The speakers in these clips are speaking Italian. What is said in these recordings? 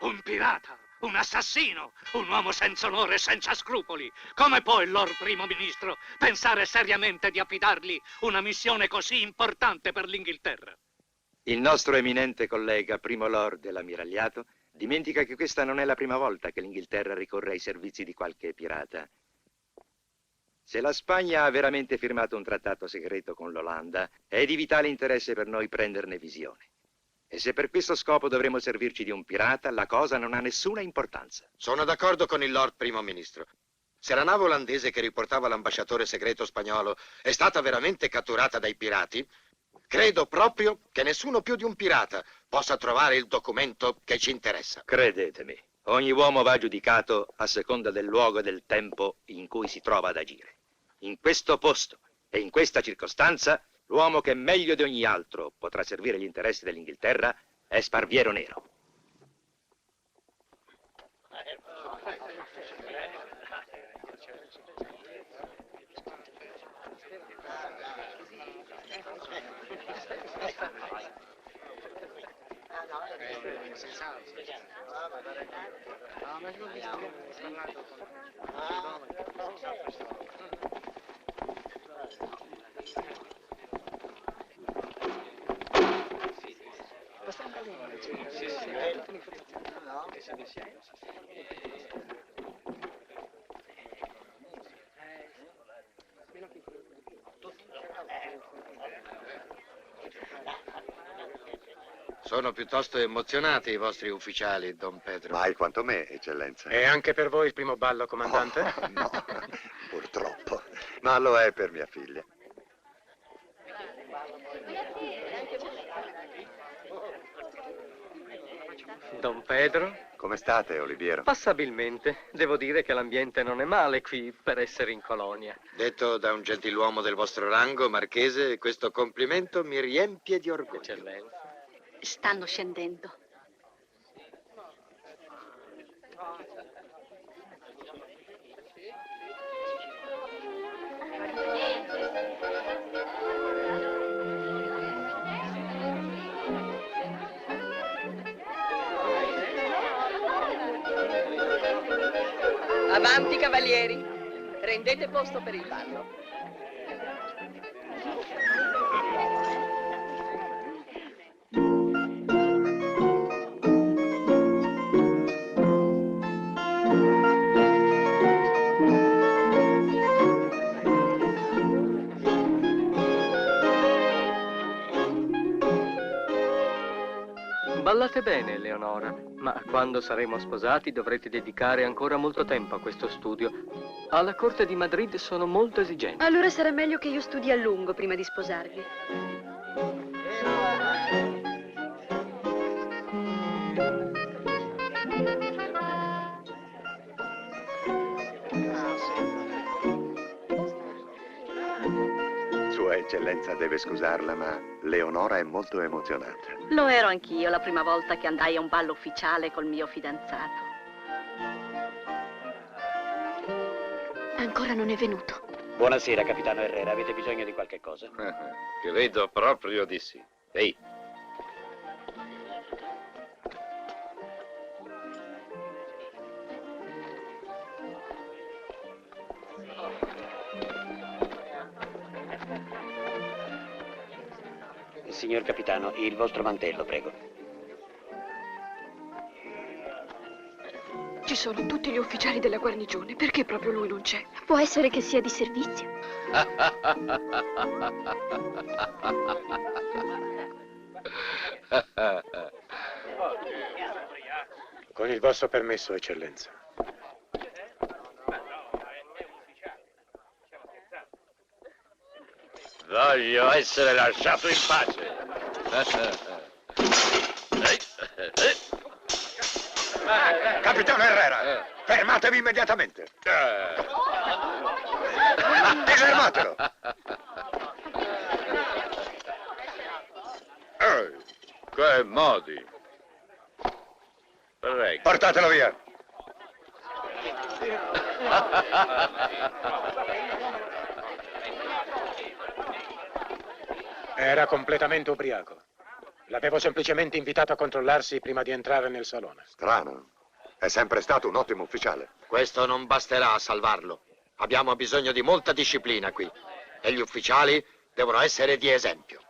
Un pirata, un assassino, un uomo senza onore e senza scrupoli. Come può il Lord Primo Ministro pensare seriamente di affidargli una missione così importante per l'Inghilterra? Il nostro eminente collega, Primo Lord dell'Ammiragliato, dimentica che questa non è la prima volta che l'Inghilterra ricorre ai servizi di qualche pirata. Se la Spagna ha veramente firmato un trattato segreto con l'Olanda, è di vitale interesse per noi prenderne visione. E se per questo scopo dovremo servirci di un pirata, la cosa non ha nessuna importanza. Sono d'accordo con il Lord Primo Ministro. Se la nave olandese che riportava l'ambasciatore segreto spagnolo è stata veramente catturata dai pirati, credo proprio che nessuno più di un pirata possa trovare il documento che ci interessa. Credetemi, ogni uomo va giudicato a seconda del luogo e del tempo in cui si trova ad agire. In questo posto e in questa circostanza, l'uomo che meglio di ogni altro potrà servire gli interessi dell'Inghilterra è Sparviero Nero. Sono piuttosto emozionati i vostri ufficiali, Don Pedro. Mai quanto me, eccellenza. È anche per voi il primo ballo, comandante? Oh, no, purtroppo. Ma lo è per mia figlia. Don Pedro? Come state, Oliviero? Passabilmente. Devo dire che l'ambiente non è male qui per essere in colonia. Detto da un gentiluomo del vostro rango, marchese, questo complimento mi riempie di orgoglio. Eccellenza. Stanno scendendo. Avanti, cavalieri. Prendete posto per il ballo. Ballate bene, Eleonora, ma quando saremo sposati dovrete dedicare ancora molto tempo a questo studio. Alla corte di Madrid sono molto esigenti. Allora sarà meglio che io studi a lungo prima di sposarvi. Sua eccellenza deve scusarla, ma Leonora è molto emozionata. Lo ero anch'io la prima volta che andai a un ballo ufficiale col mio fidanzato. Ancora non è venuto. Buonasera, capitano Herrera. Avete bisogno di qualche cosa? Credo proprio di sì. Ehi. Signor capitano, il vostro mantello, prego. Ci sono tutti gli ufficiali della guarnigione. Perché proprio lui non c'è? Può essere che sia di servizio. Con il vostro permesso, eccellenza. Voglio essere lasciato in pace. Capitano Herrera, fermatevi immediatamente. Fermatelo. Che modi. Prego. Portatelo via. Era completamente ubriaco. L'avevo semplicemente invitato a controllarsi prima di entrare nel salone. Strano. È sempre stato un ottimo ufficiale. Questo non basterà a salvarlo. Abbiamo bisogno di molta disciplina qui. E gli ufficiali devono essere di esempio.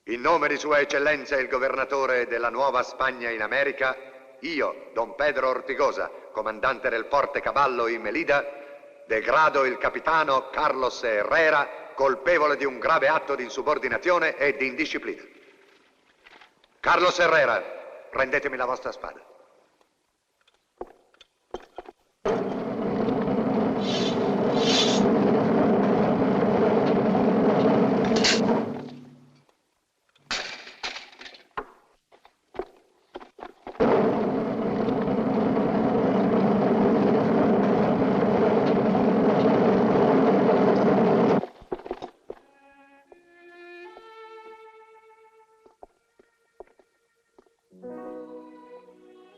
In nome di Sua Eccellenza il Governatore della Nuova Spagna in America, io, Don Pedro Ortigosa, comandante del Forte Cavallo in Melida, degrado il capitano Carlos Herrera, colpevole di un grave atto di insubordinazione e di indisciplina. Carlos Herrera, prendetemi la vostra spada.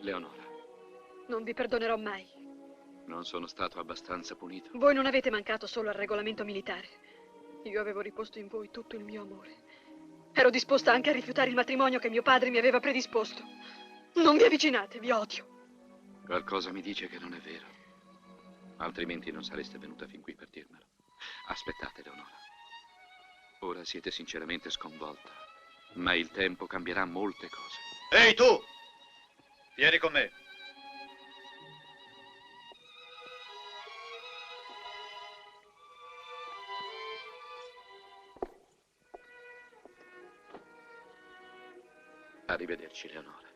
Leonora, Non vi perdonerò mai. non sono stato abbastanza punito. Voi non avete mancato solo al regolamento militare. Io avevo riposto in voi tutto il mio amore. Ero disposta anche a rifiutare il matrimonio che mio padre mi aveva predisposto. Non vi avvicinate, vi odio. Qualcosa mi dice che non è vero. Altrimenti non sareste venuta fin qui per dirmelo. Aspettate, Leonora. Ora siete sinceramente sconvolta, ma il tempo cambierà molte cose. Ehi tu! Vieni con me. Arrivederci, Leonora.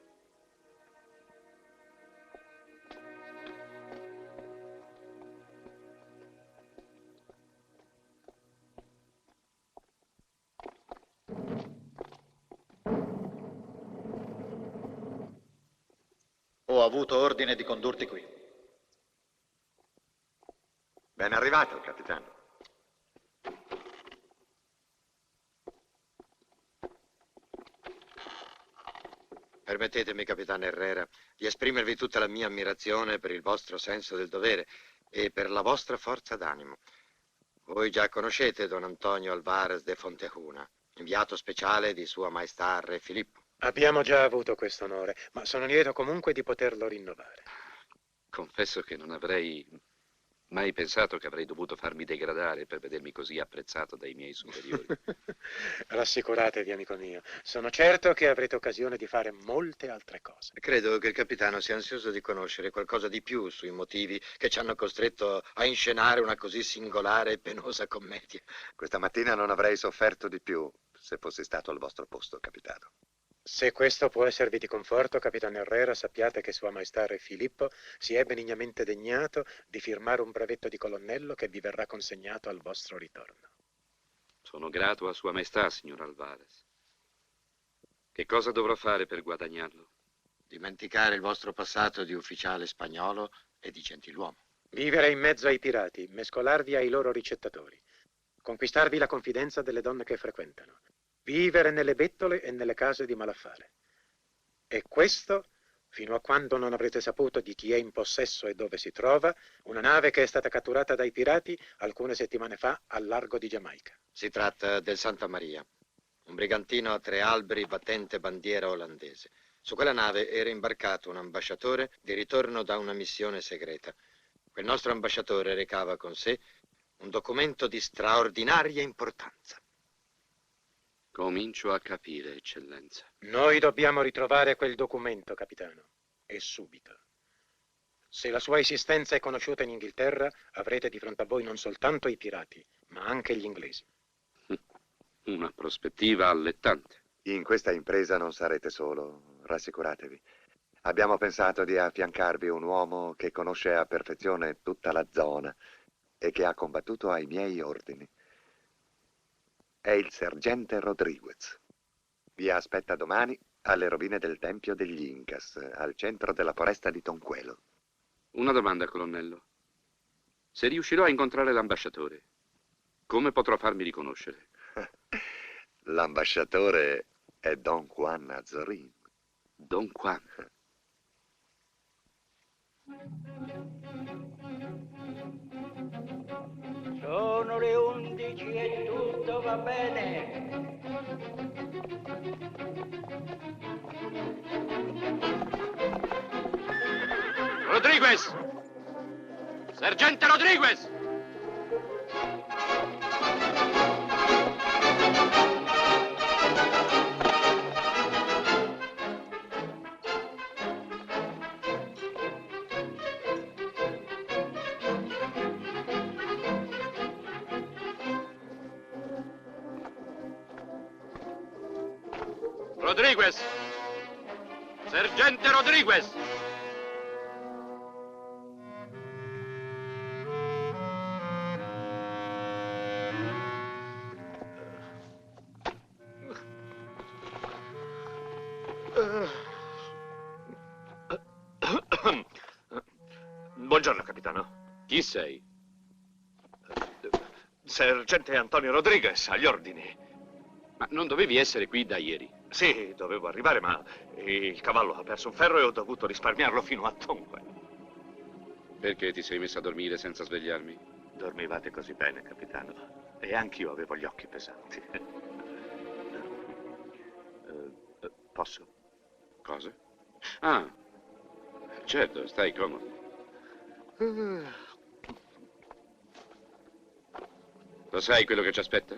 Ho avuto ordine di condurti qui. Ben arrivato, capitano. Permettetemi, capitano Herrera, di esprimervi tutta la mia ammirazione per il vostro senso del dovere e per la vostra forza d'animo. Voi già conoscete Don Antonio Alvarez de Fontejuna, inviato speciale di Sua Maestà Re Filippo. Abbiamo già avuto questo onore, ma sono lieto comunque di poterlo rinnovare. Confesso che non avrei mai pensato che avrei dovuto farmi degradare per vedermi così apprezzato dai miei superiori. Rassicuratevi, amico mio. Sono certo che avrete occasione di fare molte altre cose. Credo che il capitano sia ansioso di conoscere qualcosa di più sui motivi che ci hanno costretto a inscenare una così singolare e penosa commedia. Questa mattina non avrei sofferto di più se fossi stato al vostro posto, capitano. Se questo può esservi di conforto, capitano Herrera, sappiate che Sua Maestà Re Filippo si è benignamente degnato di firmare un brevetto di colonnello che vi verrà consegnato al vostro ritorno. Sono grato a Sua Maestà, signor Alvarez. Che cosa dovrò fare per guadagnarlo? Dimenticare il vostro passato di ufficiale spagnolo e di gentiluomo. Vivere in mezzo ai pirati, mescolarvi ai loro ricettatori, conquistarvi la confidenza delle donne che frequentano, vivere nelle bettole e nelle case di malaffare. E questo fino a quando non avrete saputo di chi è in possesso e dove si trova una nave che è stata catturata dai pirati alcune settimane fa al largo di Giamaica. Si tratta del Santa Maria, un brigantino a 3 alberi battente bandiera olandese. Su quella nave era imbarcato un ambasciatore di ritorno da una missione segreta. Quel nostro ambasciatore recava con sé un documento di straordinaria importanza. Comincio a capire, eccellenza. Noi dobbiamo ritrovare quel documento, capitano, e subito. Se la sua esistenza è conosciuta in Inghilterra, avrete di fronte a voi non soltanto i pirati, ma anche gli inglesi. Una prospettiva allettante. In questa impresa non sarete solo, rassicuratevi. Abbiamo pensato di affiancarvi un uomo che conosce a perfezione tutta la zona e che ha combattuto ai miei ordini. È il sergente Rodriguez. Vi aspetta domani alle rovine del Tempio degli Incas, al centro della foresta di Tonquelo. Una domanda, colonnello. Se riuscirò a incontrare l'ambasciatore, come potrò farmi riconoscere? L'ambasciatore è Don Juan Azorín. Don Juan. Sono le 11 e tutto va bene. Rodriguez! Sergente Rodriguez! Rodriguez! Sergente Rodriguez! Buongiorno, capitano. Chi sei? Sergente Antonio Rodriguez, agli ordini. Ma non dovevi essere qui da ieri? Sì, dovevo arrivare, ma il cavallo ha perso un ferro e ho dovuto risparmiarlo fino a Tonque. Perché ti sei messo a dormire senza svegliarmi? Dormivate così bene, capitano. E anch'io avevo gli occhi pesanti. Posso? Cosa? Ah, certo, stai comodo. Lo sai quello che ci aspetta?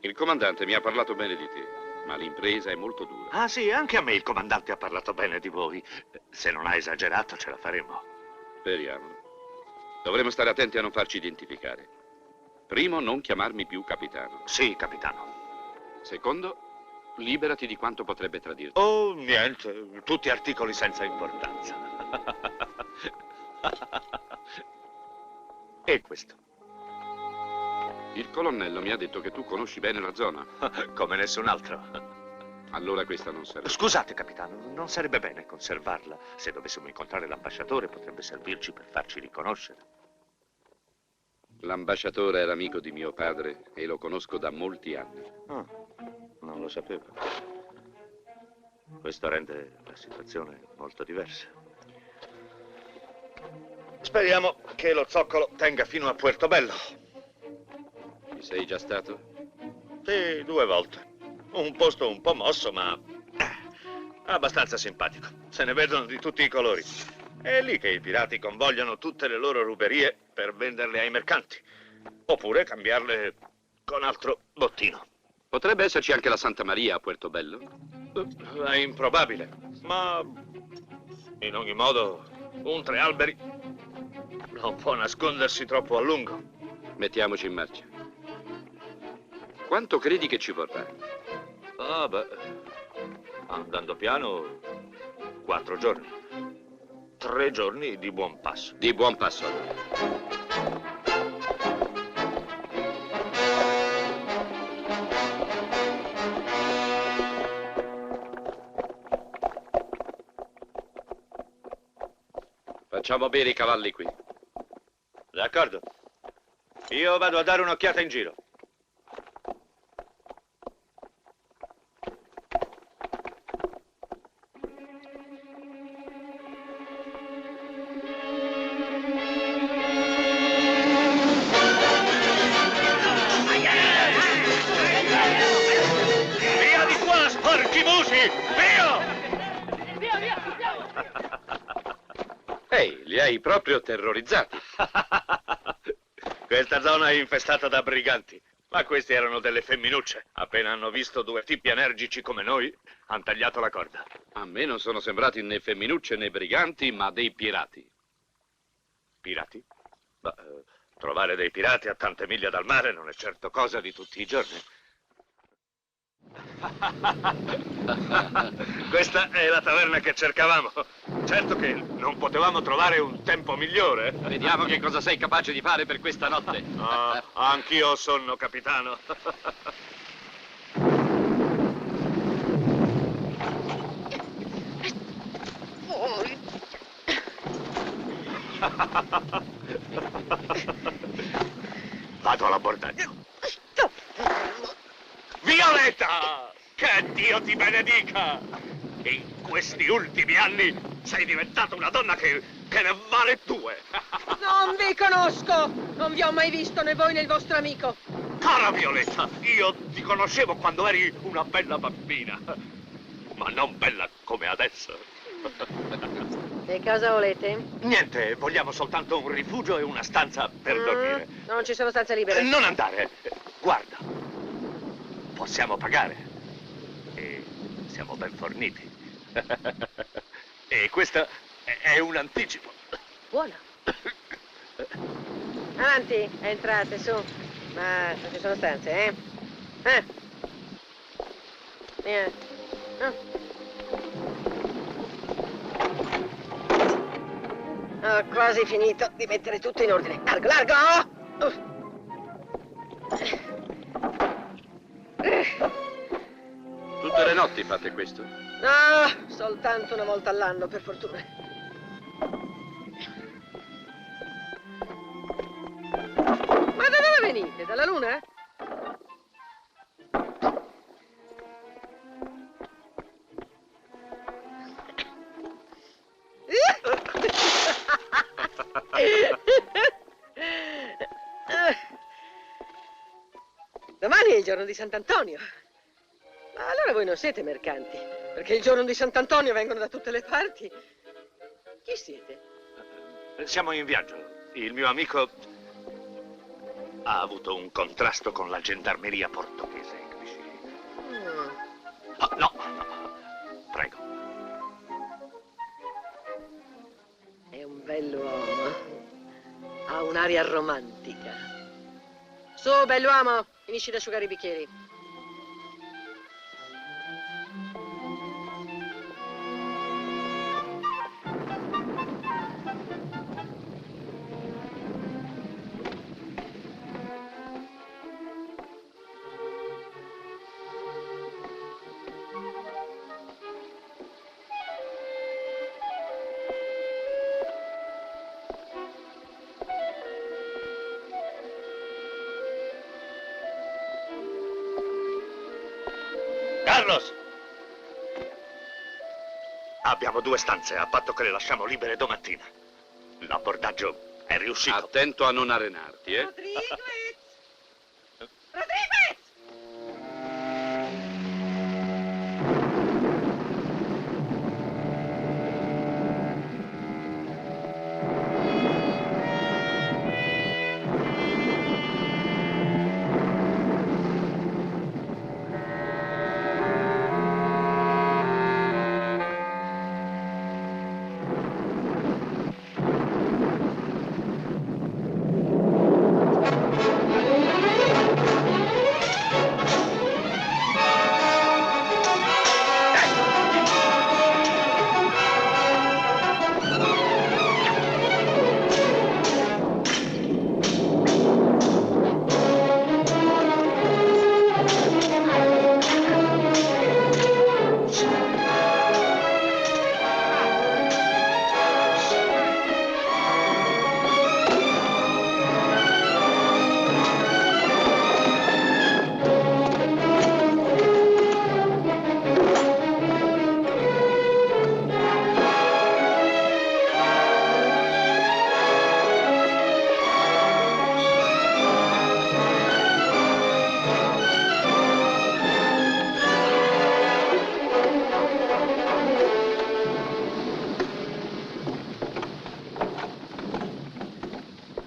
Il comandante mi ha parlato bene di te, ma l'impresa è molto dura. Ah sì, anche a me il comandante ha parlato bene di voi. Se non ha esagerato, ce la faremo. Speriamo. Dovremo stare attenti a non farci identificare. Primo, non chiamarmi più capitano. Sì, capitano. Secondo, liberati di quanto potrebbe tradirti. Oh, niente, tutti articoli senza importanza. E questo? Il colonnello mi ha detto che tu conosci bene la zona. Come nessun altro. Allora questa non serve. Scusate, capitano, non sarebbe bene conservarla. Se dovessimo incontrare l'ambasciatore, potrebbe servirci per farci riconoscere. L'ambasciatore era amico di mio padre e lo conosco da molti anni. Ah, non lo sapevo. Questo rende la situazione molto diversa. Speriamo che lo zoccolo tenga fino a Puertobello. Ci sei già stato? Sì, 2 volte. Un posto un po' mosso, ma abbastanza simpatico. Se ne vedono di tutti i colori. È lì che i pirati convogliano tutte le loro ruberie per venderle ai mercanti. Oppure cambiarle con altro bottino. Potrebbe esserci anche la Santa Maria a Puertobello? È improbabile, ma in ogni modo un 3 alberi non può nascondersi troppo a lungo. Mettiamoci in marcia. Quanto credi che ci vorrà? Ah, beh, andando piano, 4 giorni. 3 giorni di buon passo. Di buon passo allora. Facciamo bere i cavalli qui. D'accordo. Io vado a dare un'occhiata in giro. Via di qua, sporchi musi! Via! Ehi, li hai proprio terrorizzati. Questa zona è infestata da briganti, ma questi erano delle femminucce. Appena hanno visto 2 tipi energici come noi, hanno tagliato la corda. A me non sono sembrati né femminucce né briganti, ma dei pirati. Pirati? Ma trovare dei pirati a tante miglia dal mare non è certo cosa di tutti i giorni. Questa è la taverna che cercavamo. Certo che non potevamo trovare un tempo migliore. Vediamo che cosa sei capace di fare per questa notte. Ah, anch'io ho sonno, capitano. Vado all'abbordaggio. Violetta! Che Dio ti benedica! In questi ultimi anni sei diventata una donna che ne vale due. Non vi conosco! Non vi ho mai visto né voi né il vostro amico. Cara Violetta, io ti conoscevo quando eri una bella bambina, ma non bella come adesso. E cosa volete? Niente, vogliamo soltanto un rifugio e una stanza per dormire. Non ci sono stanze libere. Non andare. Guarda, possiamo pagare. E siamo ben forniti. E questo è un anticipo. Buona. Avanti, entrate, su. Ma non ci sono stanze, eh? Via. Ho quasi finito di mettere tutto in ordine. Largo, largo! Tutte le notti fate questo? No, soltanto una volta all'anno, per fortuna. Ma da dove venite? Dalla luna? Domani è il giorno di Sant'Antonio. Ma allora voi non siete mercanti, perché il giorno di Sant'Antonio vengono da tutte le parti. Chi siete? Siamo in viaggio. Il mio amico ha avuto un contrasto con la gendarmeria portoghese. Oh, no, prego. È un bell'uomo. Ha un'aria romantica. Su, bell'uomo, finisci di asciugare i bicchieri. Carlos! Abbiamo 2 stanze, a patto che le lasciamo libere domattina. L'abbordaggio è riuscito. Attento a non arenarti, eh? Rodriguez! Rodriguez!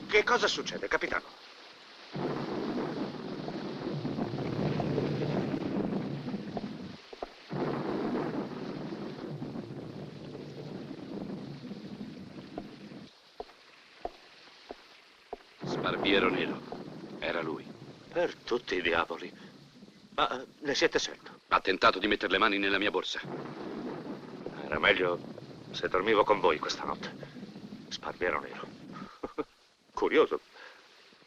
Che cosa succede, capitano? Sbarbiero nero. Era lui. Per tutti i diavoli. Ma ne siete certo? Ha tentato di mettere le mani nella mia borsa. Era meglio se dormivo con voi questa notte. Sbarbiero nero. Curioso.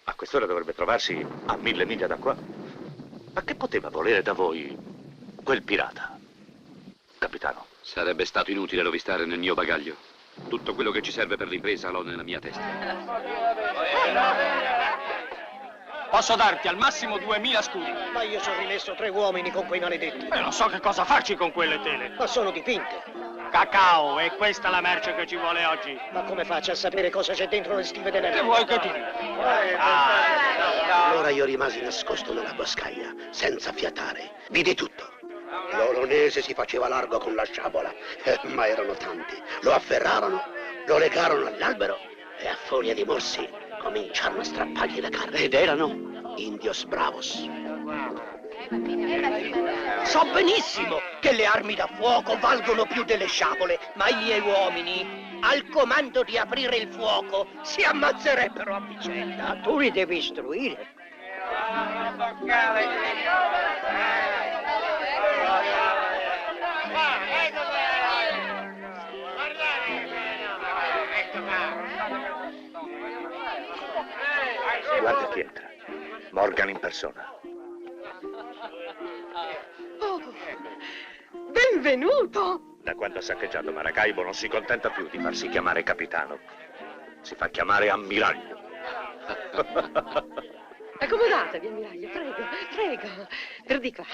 A quest'ora dovrebbe trovarsi a 1000 miglia da qua. Ma che poteva volere da voi quel pirata, capitano? Sarebbe stato inutile rovistare nel mio bagaglio. Tutto quello che ci serve per l'impresa l'ho nella mia testa. Posso darti al massimo 2000 scudi. Ma io sono rimesso 3 uomini con quei maledetti. E non so che cosa farci con quelle tele. Ma sono dipinte. Cacao, è questa la merce che ci vuole oggi. Ma come faccio a sapere cosa c'è dentro le stive delle Che vuoi che ti dica? Allora io rimasi nascosto nella boscaglia, senza fiatare. Vidi tutto. L'olonese si faceva largo con la sciabola, ma erano tanti. Lo afferrarono, lo legarono all'albero e a furia di morsi cominciarono a strappargli la carne. Ed erano indios bravos. So benissimo che le armi da fuoco valgono più delle sciabole, ma i miei uomini, al comando di aprire il fuoco, si ammazzerebbero a vicenda. Tu li devi istruire. Guarda chi entra. Morgan in persona. Oh, benvenuto! Da quando ha saccheggiato Maracaibo non si contenta più di farsi chiamare capitano. Si fa chiamare ammiraglio. Accomodatevi, ammiraglio, prego, prego. Per di qua.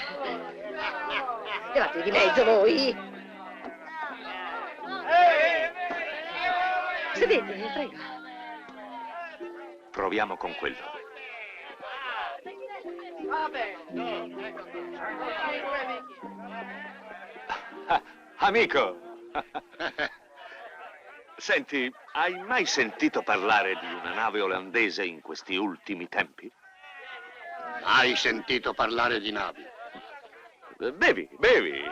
Levate di mezzo voi. Sedete, prego. Proviamo con quello. Amico! Senti, hai mai sentito parlare di una nave olandese in questi ultimi tempi? Hai sentito parlare di navi? Bevi, bevi.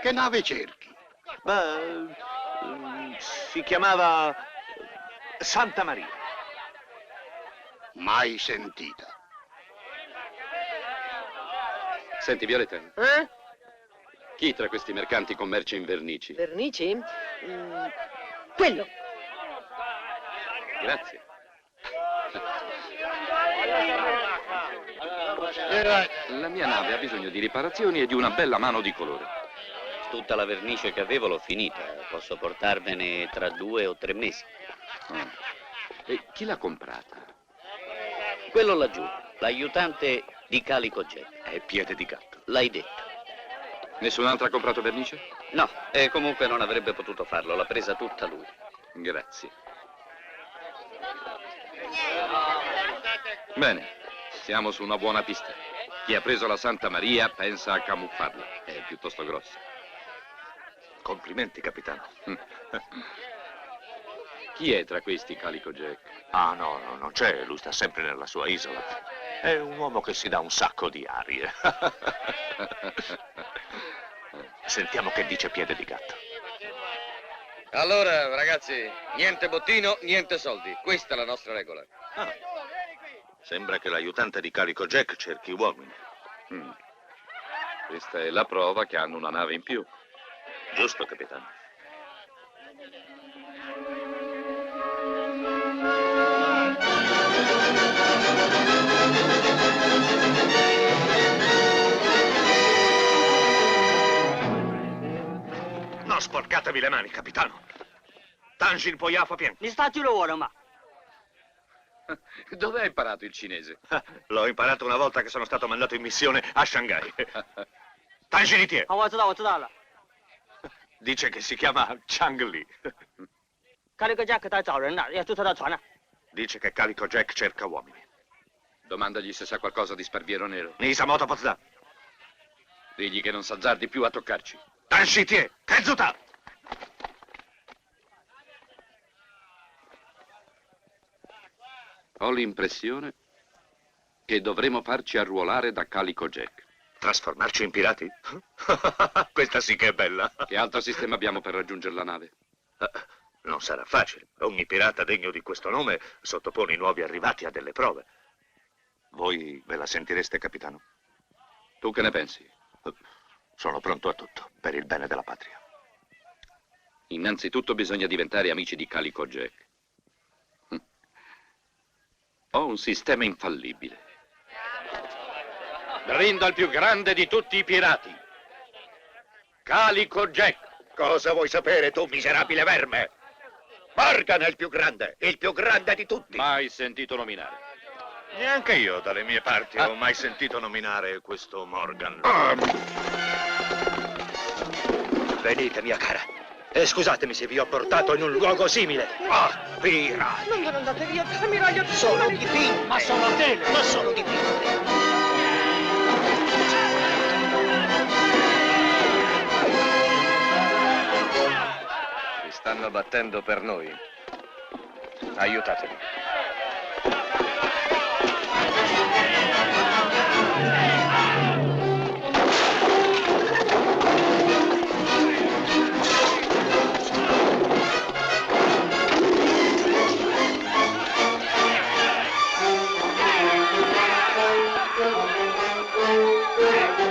Che nave cerchi? Si chiamava Santa Maria. Mai sentita. Senti, Violetta, Eh? chi tra questi mercanti commercia in vernici? Vernici? Quello. Grazie. La mia nave ha bisogno di riparazioni e di una bella mano di colore. Tutta la vernice che avevo l'ho finita. Posso portarvene tra 2 o 3 mesi. E chi l'ha comprata? Quello laggiù, l'aiutante di Calico Jack. È piede di gatto. L'hai detto. Nessun altro ha comprato vernice? No, e comunque non avrebbe potuto farlo. L'ha presa tutta lui. Grazie. Bene, siamo su una buona pista. Chi ha preso la Santa Maria pensa a camuffarla. È piuttosto grossa. Complimenti, capitano. Chi è tra questi Calico Jack? Ah, no, non c'è. Lui sta sempre nella sua isola. È un uomo che si dà un sacco di arie. Sentiamo che dice piede di gatto. Allora, ragazzi, niente bottino, niente soldi. Questa è la nostra regola. Sembra che l'aiutante di Calico Jack cerchi uomini. Questa è la prova che hanno una nave in più. Giusto, capitano. Non sporcatevi le mani, capitano. Tanjin Poyafa Pien. Mi sta giuro ora, ma. Dove hai imparato il cinese? L'ho imparato una volta che sono stato mandato in missione a Shanghai. Tanjin Itie. Dice che si chiama Chang Li. Dice che Calico Jack cerca uomini. Domandagli se sa qualcosa di Sparviero Nero. Nisamoto Pozda. Digli che non s'azzardi più a toccarci. Tanshitie, Kezuta! Ho l'impressione che dovremo farci arruolare da Calico Jack. Trasformarci in pirati? Questa sì che è bella. Che altro sistema abbiamo per raggiungere la nave? Non sarà facile. Ogni pirata degno di questo nome sottopone i nuovi arrivati a delle prove. Voi ve la sentireste, capitano? Tu che ne pensi? Sono pronto a tutto, per il bene della patria. Innanzitutto bisogna diventare amici di Calico Jack. Ho un sistema infallibile. Brindo al più grande di tutti i pirati. Calico Jack. Cosa vuoi sapere, tu miserabile verme? Morgan è il più grande di tutti. Mai sentito nominare. Neanche io, dalle mie parti, ho mai sentito nominare questo Morgan. Venite, mia cara. E scusatemi se vi ho portato in un luogo simile. Pirati! Non ve ne andate via, ammiraglio. Sono dipinte. Ma sono tele. Ma sono dipinte. Si stanno battendo per noi. Aiutatemi.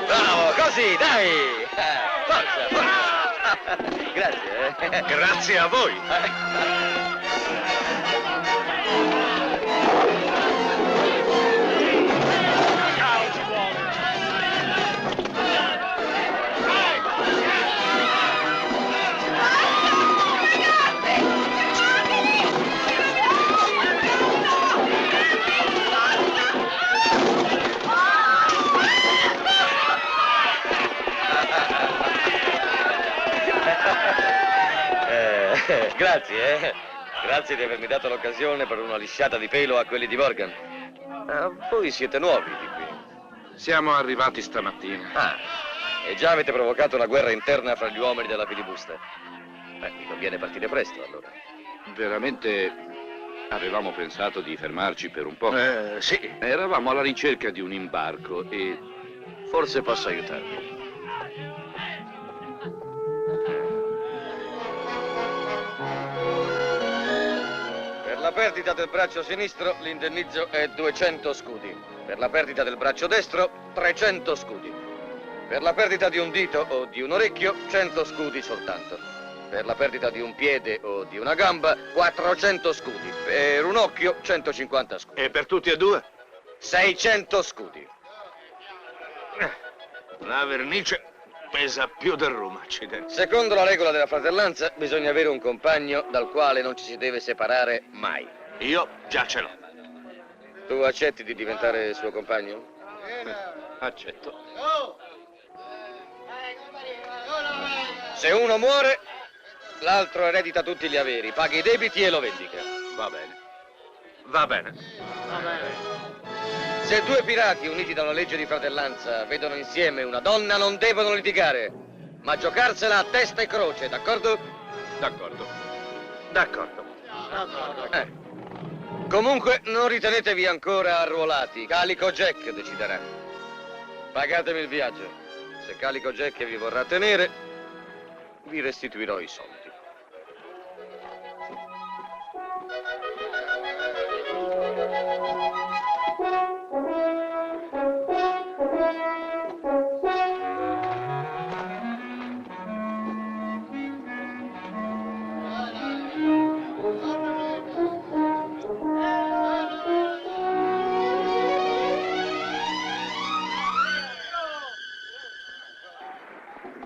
Bravo, così, dai! Forza, forza! Grazie. Grazie a voi. Grazie, Grazie di avermi dato l'occasione per una lisciata di pelo a quelli di Morgan. Voi siete nuovi di qui. Siamo arrivati stamattina. E già avete provocato una guerra interna fra gli uomini della filibusta. Mi conviene partire presto, allora. Veramente avevamo pensato di fermarci per un po'. Sì. Eravamo alla ricerca di un imbarco e... Forse posso aiutarvi. Per la perdita del braccio sinistro l'indennizzo è 200 scudi. Per la perdita del braccio destro 300 scudi. Per la perdita di un dito o di un orecchio 100 scudi soltanto. Per la perdita di un piede o di una gamba 400 scudi. Per un occhio 150 scudi. E per tutti e due? 600 scudi. La vernice pesa più del rum, accidenti. Secondo la regola della fratellanza bisogna avere un compagno dal quale non ci si deve separare mai. Io già ce l'ho. Tu accetti di diventare suo compagno? Accetto. Se uno muore, l'altro eredita tutti gli averi, paga i debiti e lo vendica. Va bene. Va bene. Se due pirati uniti da una legge di fratellanza vedono insieme una donna, non devono litigare, ma giocarsela a testa e croce, d'accordo? D'accordo. D'accordo. Comunque, non ritenetevi ancora arruolati. Calico Jack deciderà. Pagatemi il viaggio. Se Calico Jack vi vorrà tenere, vi restituirò i soldi.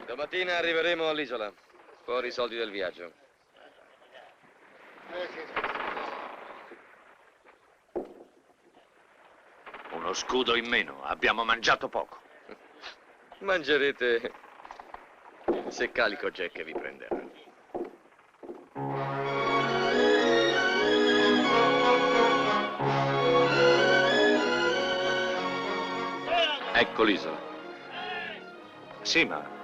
Domattina arriveremo all'isola. Fuori i soldi del viaggio. Uno scudo in meno. Abbiamo mangiato poco. Mangerete se Calico Jack vi prenderà. Ecco l'isola. Sì, ma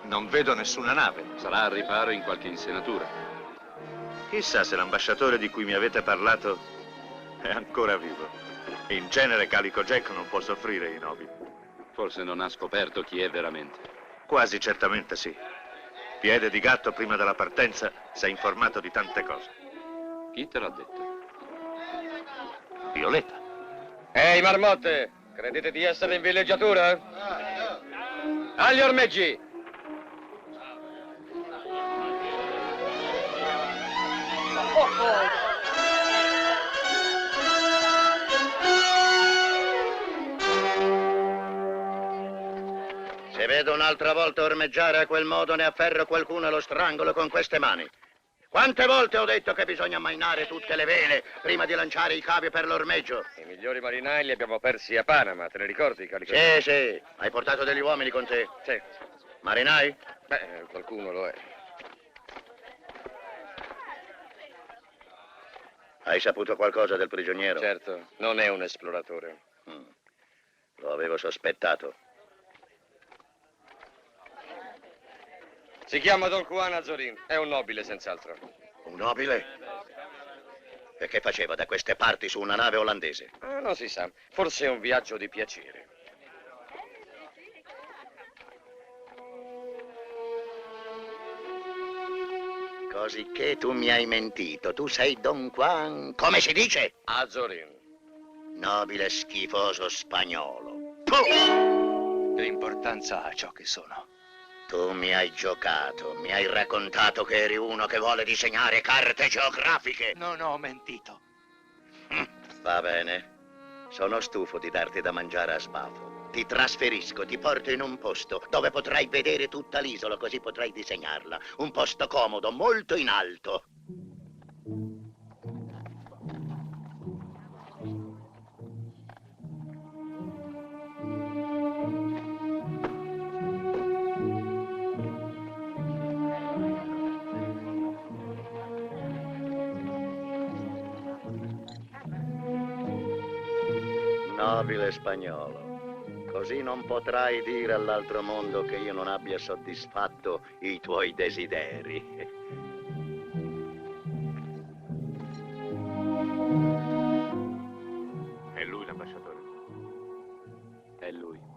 non vedo nessuna nave. Sarà al riparo in qualche insenatura. Chissà se l'ambasciatore di cui mi avete parlato è ancora vivo. In genere Calico Jack non può soffrire i nobili. Forse non ha scoperto chi è veramente. Quasi certamente sì. Piede di gatto prima della partenza si è informato di tante cose. Chi te l'ha detto? Violetta. Ehi, marmotte! Credete di essere in villeggiatura? Agli ormeggi! Se vedo un'altra volta ormeggiare a quel modo, ne afferro qualcuno allo strangolo con queste mani. Quante volte ho detto che bisogna ammainare tutte le vele prima di lanciare i cavi per l'ormeggio? I migliori marinai li abbiamo persi a Panama, te ne ricordi, Calico? Sì, sì. Hai portato degli uomini con te? Sì. Marinai? Beh, qualcuno lo è. Hai saputo qualcosa del prigioniero? Certo, non è un esploratore. Lo avevo sospettato. Si chiama Don Juan Azorín, è un nobile senz'altro. Un nobile? E che faceva da queste parti su una nave olandese? Non si sa, forse è un viaggio di piacere. Cosicché tu mi hai mentito. Tu sei Don Juan... Come si dice? Azorín. Nobile schifoso spagnolo. Che importanza ha ciò che sono? Tu mi hai giocato, mi hai raccontato che eri uno che vuole disegnare carte geografiche. Non ho mentito. Va bene. Sono stufo di darti da mangiare a sbafo. Ti trasferisco, ti porto in un posto dove potrai vedere tutta l'isola, così potrai disegnarla. Un posto comodo, molto in alto. Nobile spagnolo, così non potrai dire all'altro mondo che io non abbia soddisfatto i tuoi desideri. È lui l'ambasciatore. È lui.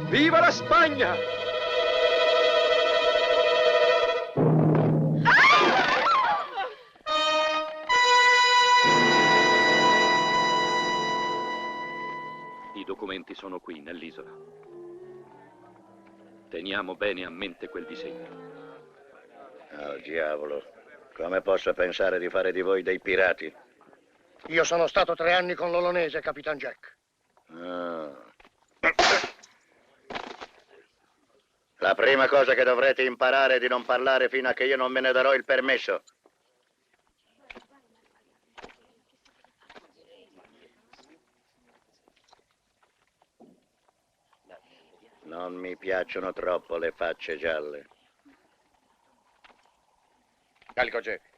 Viva la Spagna! I documenti sono qui, nell'isola. Teniamo bene a mente quel disegno. Oh, diavolo. Come posso pensare di fare di voi dei pirati? Io sono stato 3 anni con l'olonese, Capitan Jack. La prima cosa che dovrete imparare è di non parlare fino a che io non me ne darò il permesso. Non mi piacciono troppo le facce gialle. Calico Jack.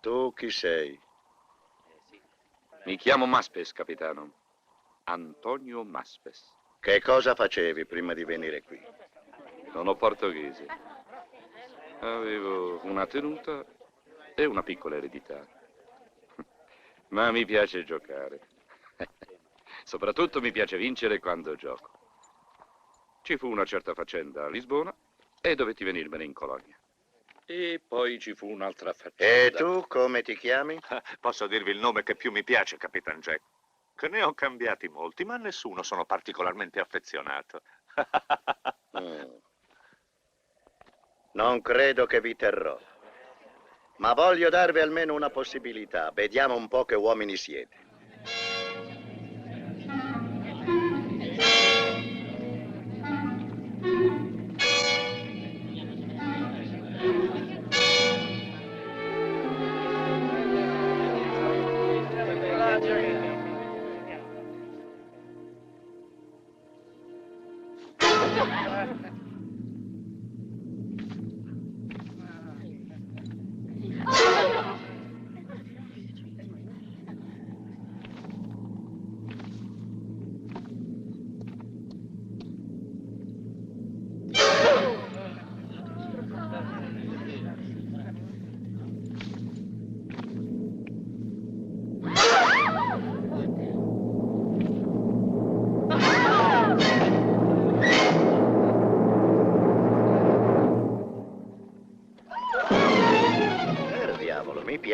Tu chi sei? Mi chiamo Maspes, capitano. Antonio Maspes. Che cosa facevi prima di venire qui? Sono portoghese. Avevo una tenuta e una piccola eredità. Ma mi piace giocare. Soprattutto mi piace vincere quando gioco. Ci fu una certa faccenda a Lisbona e dovetti venirmene in colonia. E poi ci fu un'altra faccenda. E tu come ti chiami? Posso dirvi il nome che più mi piace, Capitan Jack. Che ne ho cambiati molti, ma a nessuno sono particolarmente affezionato. Non credo che vi terrò. Ma voglio darvi almeno una possibilità. Vediamo un po' che uomini siete.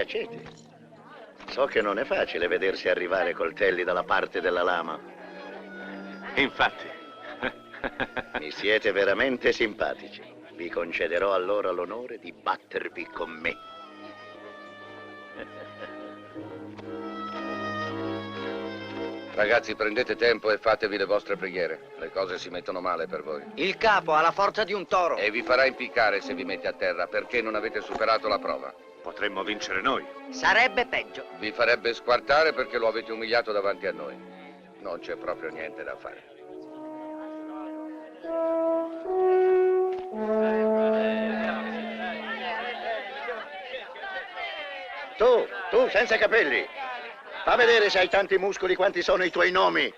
tacete. So che non è facile vedersi arrivare coltelli dalla parte della lama. Infatti. Mi siete veramente simpatici. Vi concederò allora l'onore di battervi con me. Ragazzi, prendete tempo e fatevi le vostre preghiere. Le cose si mettono male per voi. Il capo ha la forza di un toro. E vi farà impiccare se vi mette a terra, perché non avete superato la prova. Potremmo vincere noi. Sarebbe peggio. Vi farebbe squartare perché lo avete umiliato davanti a noi. Non c'è proprio niente da fare. Tu, senza capelli. Fa vedere se hai tanti muscoli quanti sono i tuoi nomi.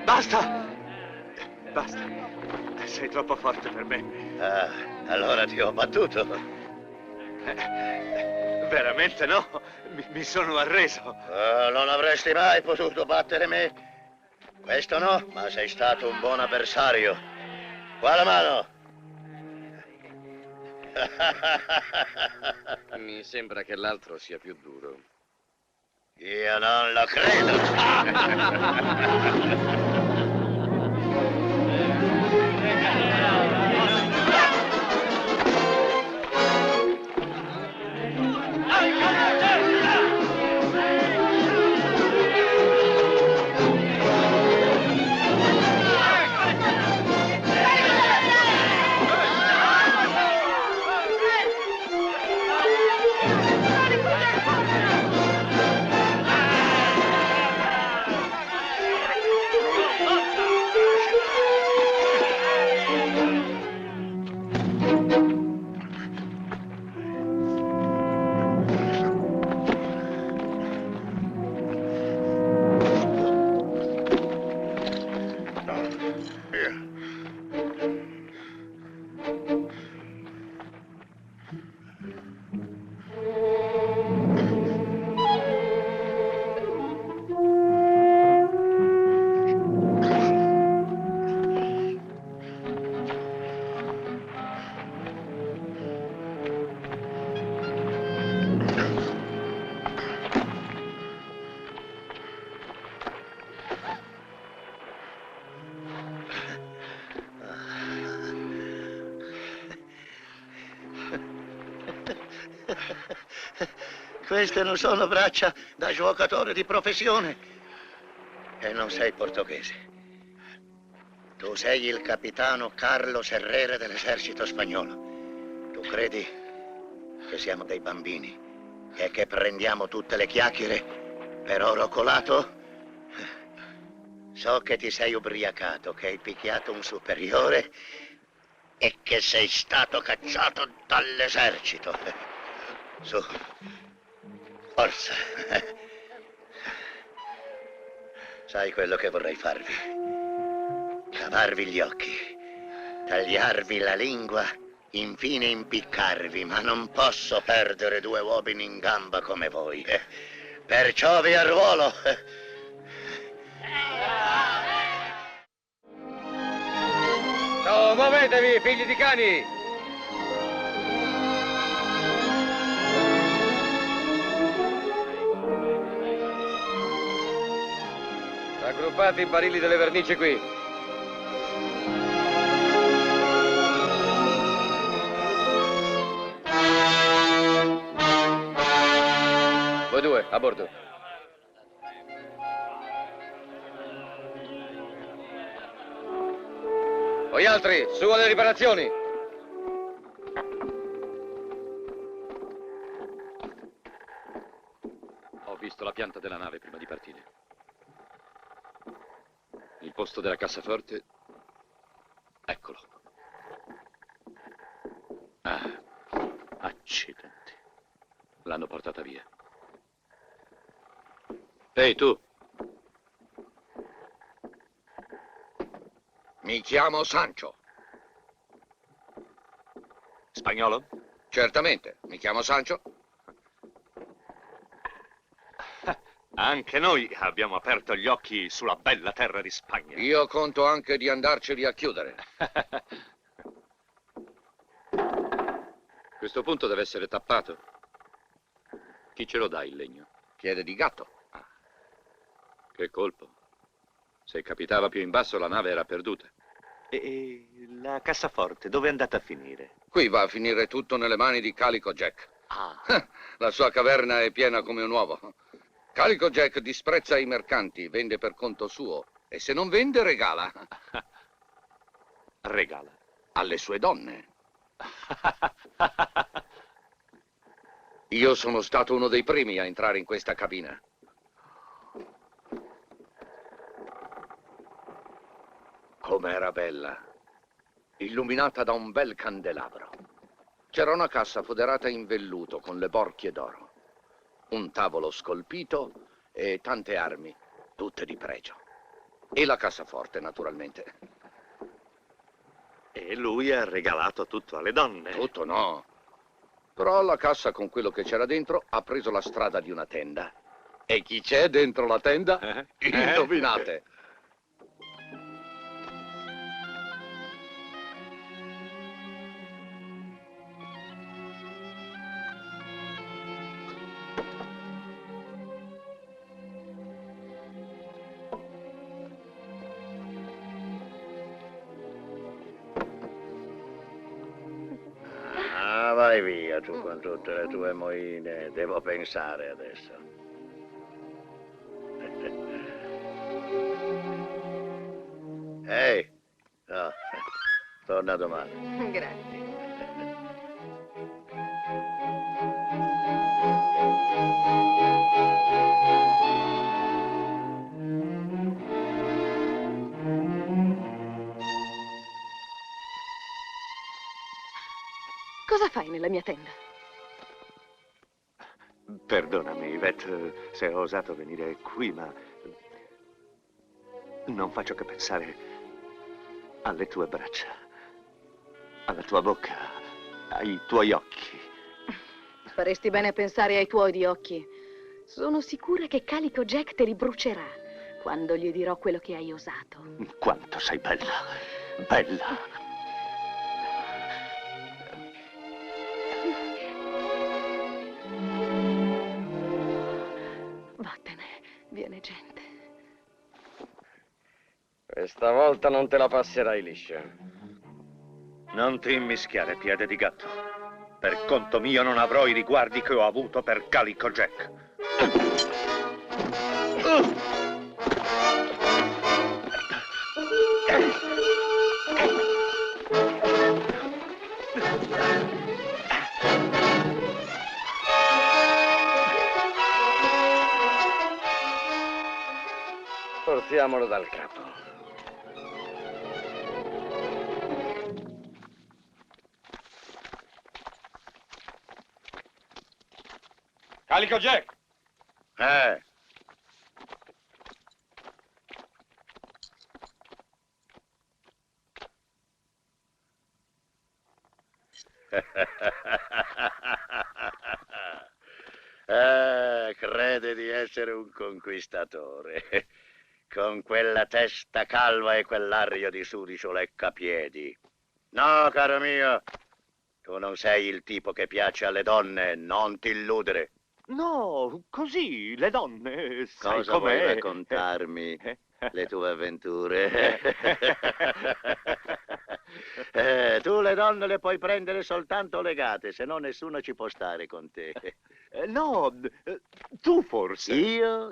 Basta. Sei troppo forte per me. Ah, allora ti ho battuto. Veramente no. Mi sono arreso. Non avresti mai potuto battere me. Questo no, ma sei stato un buon avversario. Qua la mano. Mi sembra che l'altro sia più duro. Io non lo credo. Queste non sono braccia da giocatore di professione. E non sei portoghese. Tu sei il capitano Carlos Herrera dell'esercito spagnolo. Tu credi che siamo dei bambini e che prendiamo tutte le chiacchiere per oro colato? So che ti sei ubriacato, che hai picchiato un superiore e che sei stato cacciato dall'esercito. Su. Forza. Sai quello che vorrei farvi? Cavarvi gli occhi, tagliarvi la lingua, infine impiccarvi, ma non posso perdere due uomini in gamba come voi. Perciò vi arruolo. Oh, muovetevi, figli di cani! Raggruppate i barili delle vernici qui. Voi due, a bordo. Voi altri, su alle riparazioni. Ho visto la pianta della nave prima di partire. Il posto della cassaforte... Eccolo. Ah, accidenti. L'hanno portata via. Ehi, tu! Mi chiamo Sancho. Spagnolo? Certamente, mi chiamo Sancho. Anche noi abbiamo aperto gli occhi sulla bella terra di Spagna. Io conto anche di andarceli a chiudere. Questo punto deve essere tappato. Chi ce lo dà il legno? Piede di gatto. Che colpo. Se capitava più in basso la nave era perduta. E la cassaforte dove è andata a finire? Qui va a finire tutto nelle mani di Calico Jack. La sua caverna è piena come un uovo. Calico Jack disprezza i mercanti, vende per conto suo e se non vende regala. Regala? Alle sue donne. Io sono stato uno dei primi a entrare in questa cabina. Com'era bella, illuminata da un bel candelabro. C'era una cassa foderata in velluto con le borchie d'oro, un tavolo scolpito e tante armi, tutte di pregio. E la cassaforte, naturalmente. E lui ha regalato tutto alle donne. Tutto no. Però la cassa con quello che c'era dentro ha preso la strada di una tenda. E chi c'è dentro la tenda? Indovinate. Vai via tu con tutte le tue moine, devo pensare adesso. Ehi, no, torna domani. Grazie. Cosa fai nella mia tenda? Perdonami, Yvette, se ho osato venire qui, ma non faccio che pensare alle tue braccia, alla tua bocca, ai tuoi occhi. Faresti bene a pensare ai tuoi occhi. Sono sicura che Calico Jack te li brucerà quando gli dirò quello che hai osato. Quanto sei bella, bella. Vattene, viene gente. Questa volta non te la passerai liscia. Non ti immischiare, piede di gatto. Per conto mio non avrò i riguardi che ho avuto per Calico Jack. Portiamolo dal capo. Calico Jack! Crede di essere un conquistatore. Con quella testa calva e quell'aria di sudicio leccapiedi. No, caro mio, tu non sei il tipo che piace alle donne, non ti illudere. No, così, le donne, sai Cosa vuoi com'è? raccontarmi? Le tue avventure? Tu le donne le puoi prendere soltanto legate, se no nessuno ci può stare con te. No, tu forse. Io.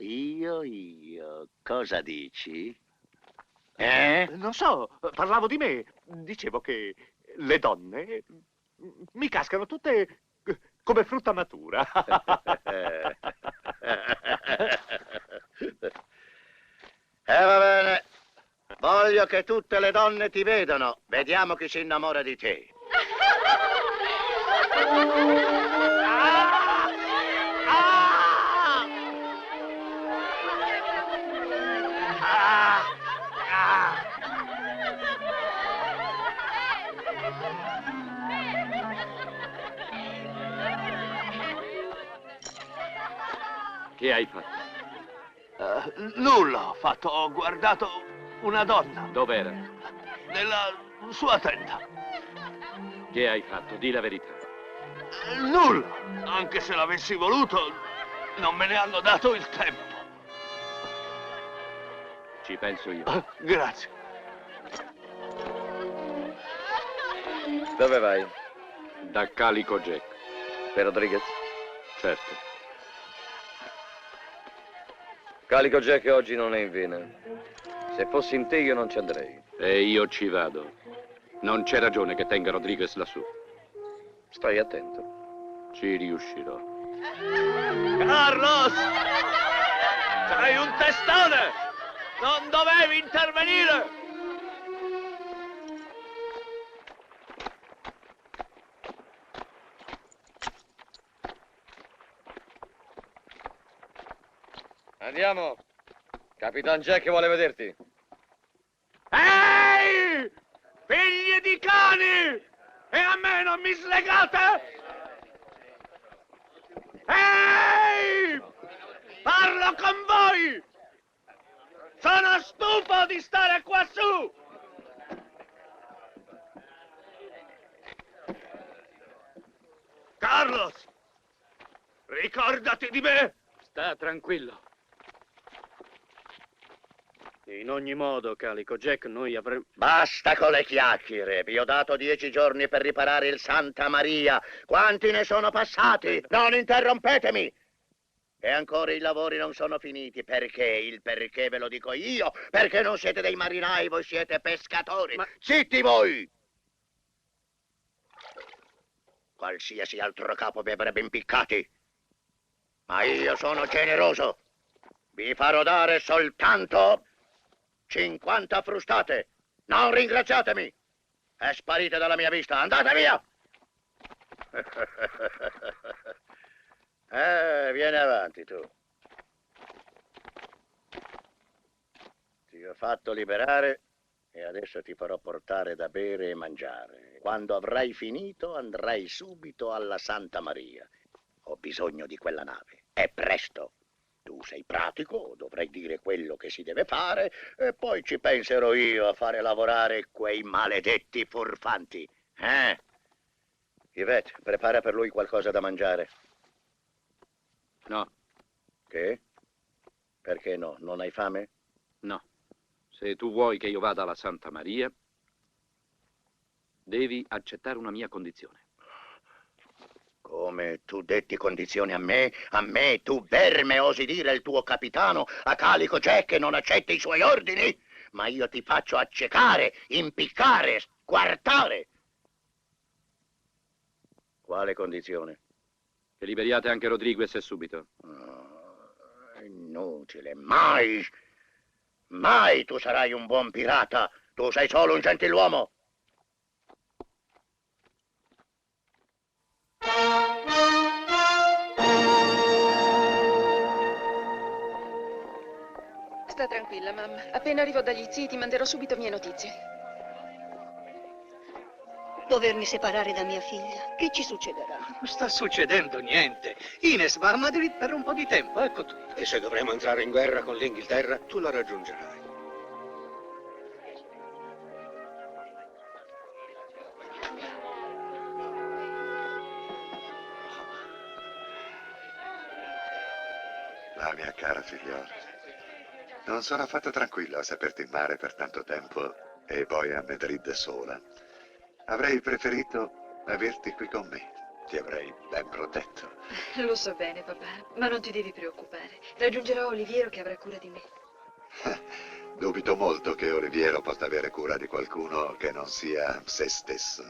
Cosa dici? Non so, parlavo di me. Dicevo che le donne mi cascano tutte come frutta matura. Va bene. Voglio che tutte le donne ti vedano. Vediamo chi si innamora di te. Che hai fatto? Nulla ho fatto, ho guardato una donna Dov'era? nella sua tenda. Che hai fatto? Di la verità. Nulla, anche se l'avessi voluto, non me ne hanno dato il tempo. Ci penso io. Grazie. Dove vai? Da Calico Jack. Per Rodriguez? Certo. Calico Jack oggi non è in vena. Se fossi in te io non ci andrei. E io ci vado. Non c'è ragione che tenga Rodriguez lassù. Stai attento. Ci riuscirò. Carlos! Sei un testone! Non dovevi intervenire! Andiamo. Capitan Jack vuole vederti. Ehi! Figli di cani! E a me non mi slegate? Ehi! Parlo con voi! Sono stufo di stare qua su! Carlos! Ricordati di me! Sta tranquillo. In ogni modo, Calico Jack, noi avremmo... Basta con le chiacchiere. Vi ho dato 10 giorni per riparare il Santa Maria. Quanti ne sono passati? Non interrompetemi! E ancora i lavori non sono finiti. Perché? Il perché ve lo dico io. Perché non siete dei marinai, voi siete pescatori. Zitti voi! Qualsiasi altro capo vi avrebbe impiccati. Ma io sono generoso. Vi farò dare soltanto 50 frustate. Non ringraziatemi. E sparite dalla mia vista. Andate via! Vieni avanti tu. Ti ho fatto liberare e adesso ti farò portare da bere e mangiare. Quando avrai finito andrai subito alla Santa Maria. Ho bisogno di quella nave. E presto. Tu sei pratico, dovrai dire quello che si deve fare e poi ci penserò io a fare lavorare quei maledetti furfanti. Yvette, prepara per lui qualcosa da mangiare. No. Che? Perché no? Non hai fame? No. Se tu vuoi che io vada alla Santa Maria, devi accettare una mia condizione. Come tu detti condizioni a me, tu verme, osi dire il tuo capitano, a Calico Jack, che non accetti i suoi ordini? Ma io ti faccio accecare, impiccare, squartare. Quale condizione? Che liberiate anche Rodriguez e subito. Inutile, mai tu sarai un buon pirata. Tu sei solo un gentiluomo. Sta tranquilla, mamma. Appena arrivo dagli zii ti manderò subito mie notizie. Dovermi separare da mia figlia. Che ci succederà? Non sta succedendo niente. Ines va a Madrid per un po' di tempo, ecco tu. E se dovremo entrare in guerra con l'Inghilterra, tu la raggiungerai. La mia cara figliola, non sono affatto tranquillo a saperti in mare per tanto tempo e poi a Madrid sola. Avrei preferito averti qui con me. Ti avrei ben protetto. Lo so bene, papà, ma non ti devi preoccupare. Raggiungerò Oliviero che avrà cura di me. Dubito molto che Oliviero possa avere cura di qualcuno che non sia se stesso.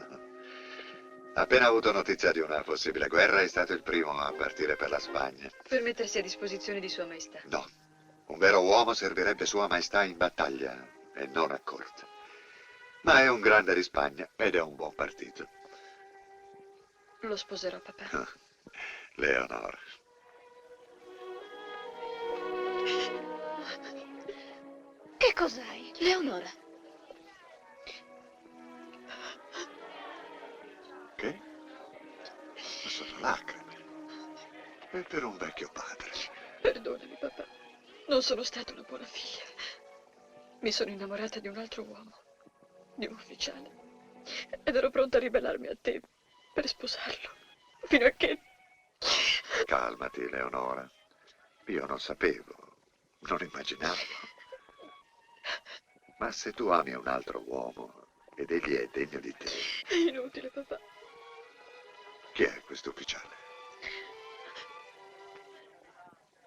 Appena avuto notizia di una possibile guerra, è stato il primo a partire per la Spagna. Per mettersi a disposizione di Sua Maestà. No, un vero uomo servirebbe Sua Maestà in battaglia e non a corte. Ma è un grande di Spagna ed è un buon partito. Lo sposerò, papà. Leonora. Che cos'hai, Leonora? Che? Sono lacrime. E per un vecchio padre. Perdonami, papà. Non sono stata una buona figlia. Mi sono innamorata di un altro uomo, di un ufficiale. Ed ero pronta a ribellarmi a te per sposarlo, fino a che... Calmati, Leonora. Io non sapevo, non immaginavo. Ma se tu ami un altro uomo ed egli è degno di te... È inutile, papà. Chi è questo ufficiale?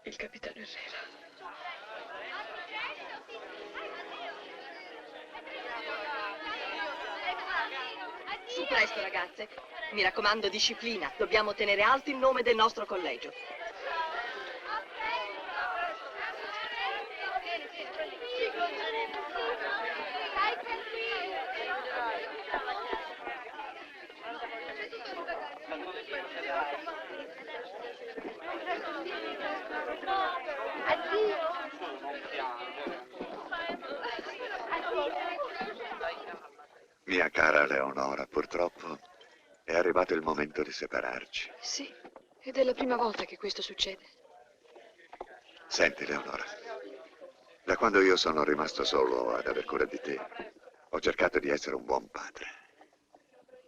Il capitano Herrera. Su presto, ragazze. Mi raccomando, disciplina. Dobbiamo tenere alto il nome del nostro collegio. Mia cara Leonora, purtroppo è arrivato il momento di separarci. Sì, ed è la prima volta che questo succede. Senti, Leonora, da quando io sono rimasto solo ad aver cura di te, ho cercato di essere un buon padre,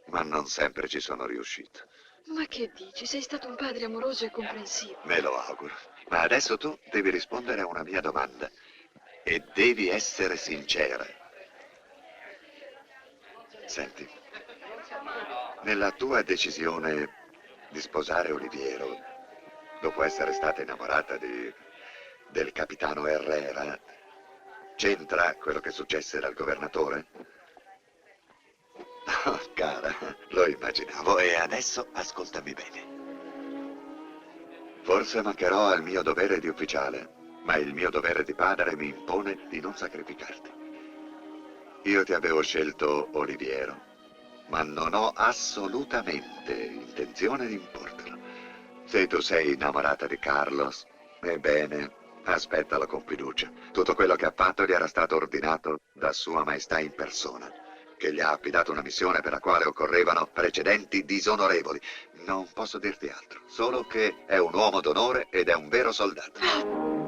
ma non sempre ci sono riuscito. Ma che dici? Sei stato un padre amoroso e comprensivo. Me lo auguro. Ma adesso tu devi rispondere a una mia domanda e devi essere sincera. Senti, nella tua decisione di sposare Oliviero, dopo essere stata innamorata del capitano Herrera, c'entra quello che successe dal governatore? Oh, cara, lo immaginavo. E adesso ascoltami bene. Forse mancherò al mio dovere di ufficiale, ma il mio dovere di padre mi impone di non sacrificarti. Io ti avevo scelto Oliviero, ma non ho assolutamente intenzione di importelo. Se tu sei innamorata di Carlos, ebbene, aspettalo con fiducia. Tutto quello che ha fatto gli era stato ordinato da Sua Maestà in persona, che gli ha affidato una missione per la quale occorrevano precedenti disonorevoli. Non posso dirti altro, solo che è un uomo d'onore ed è un vero soldato.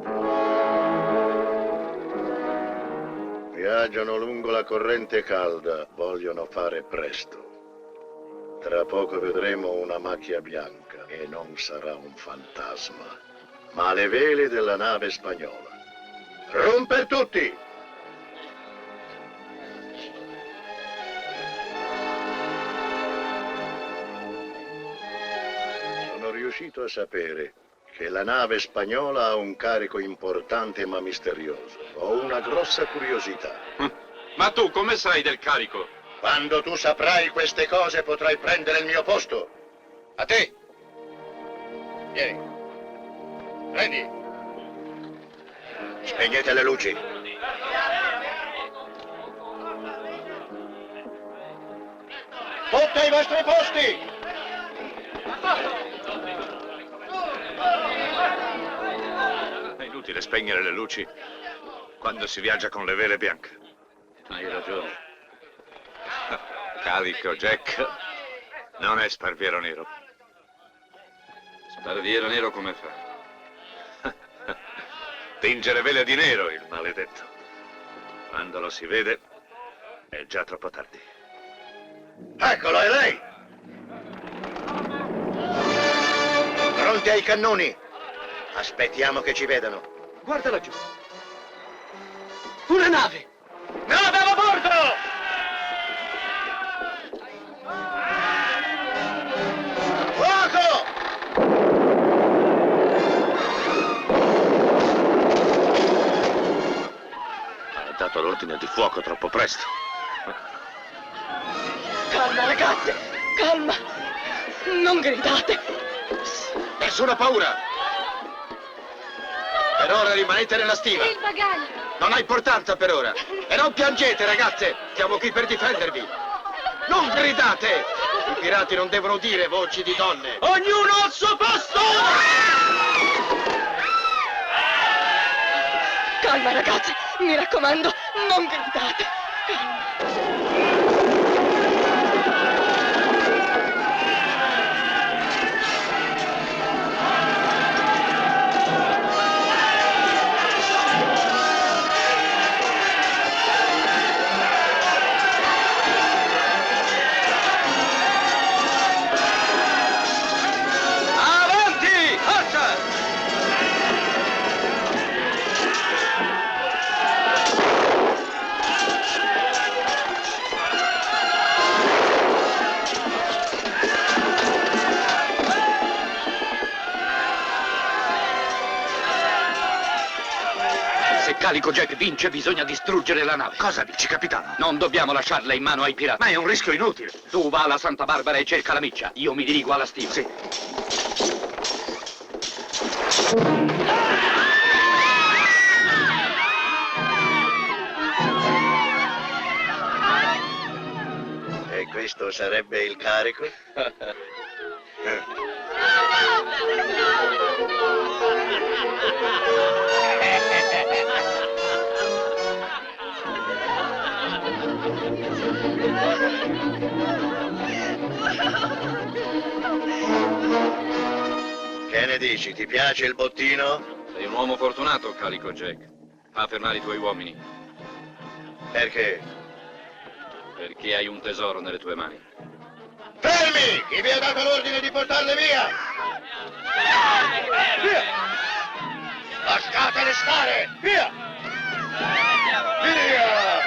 Viaggiano lungo la corrente calda, vogliono fare presto. Tra poco vedremo una macchia bianca e non sarà un fantasma, ma le vele della nave spagnola. Romper tutti! Sono riuscito a sapere che la nave spagnola ha un carico importante ma misterioso. Ho una grossa curiosità. Ma tu come sai del carico? Quando tu saprai queste cose potrai prendere il mio posto. A te! Vieni. Prendi. Spegnete le luci. Tutti ai vostri posti! È inutile spegnere le luci quando si viaggia con le vele bianche. Hai ragione. Calico Jack non è Sparviero Nero. Sparviero Nero come fa? Tingere vele di nero, il maledetto. Quando lo si vede, è già troppo tardi. Eccolo, è lei! Pronti ai cannoni! Aspettiamo che ci vedano. Guarda laggiù. Una nave! Nave a bordo! dato l'ordine di fuoco troppo presto. Calma, ragazze, calma. Non gridate. Nessuna paura. Per ora rimanete nella stiva. Il bagaglio. Non ha importanza per ora. E non piangete, ragazze. Siamo qui per difendervi. Non gridate. I pirati non devono udire voci di donne. Ognuno al suo posto! Calma, ragazze. Mi raccomando, non gridate. Calma. Calico Jack vince, bisogna distruggere la nave. Cosa dici, capitano? Non dobbiamo lasciarla in mano ai pirati. Ma è un rischio inutile. Tu va alla Santa Barbara e cerca la miccia. Io mi dirigo alla stiva. Sì. E questo sarebbe il carico? Che ne dici? Ti piace il bottino? Sei un uomo fortunato, Calico Jack. Fa fermare i tuoi uomini. Perché? Perché hai un tesoro nelle tue mani. Fermi! Chi vi ha dato l'ordine di portarle via? Via! Lasciatele stare! Via! Via!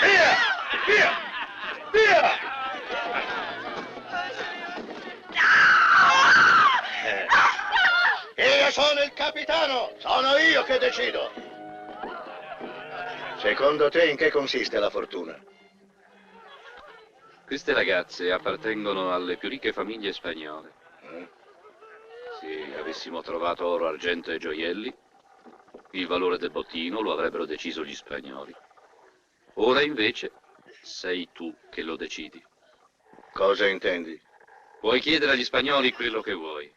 Via! Via! Via! Io sono il capitano! Sono io che decido! Secondo te in che consiste la fortuna? Queste ragazze appartengono alle più ricche famiglie spagnole. Se avessimo trovato oro, argento e gioielli, il valore del bottino lo avrebbero deciso gli spagnoli. Ora invece sei tu che lo decidi. Cosa intendi? Puoi chiedere agli spagnoli quello che vuoi.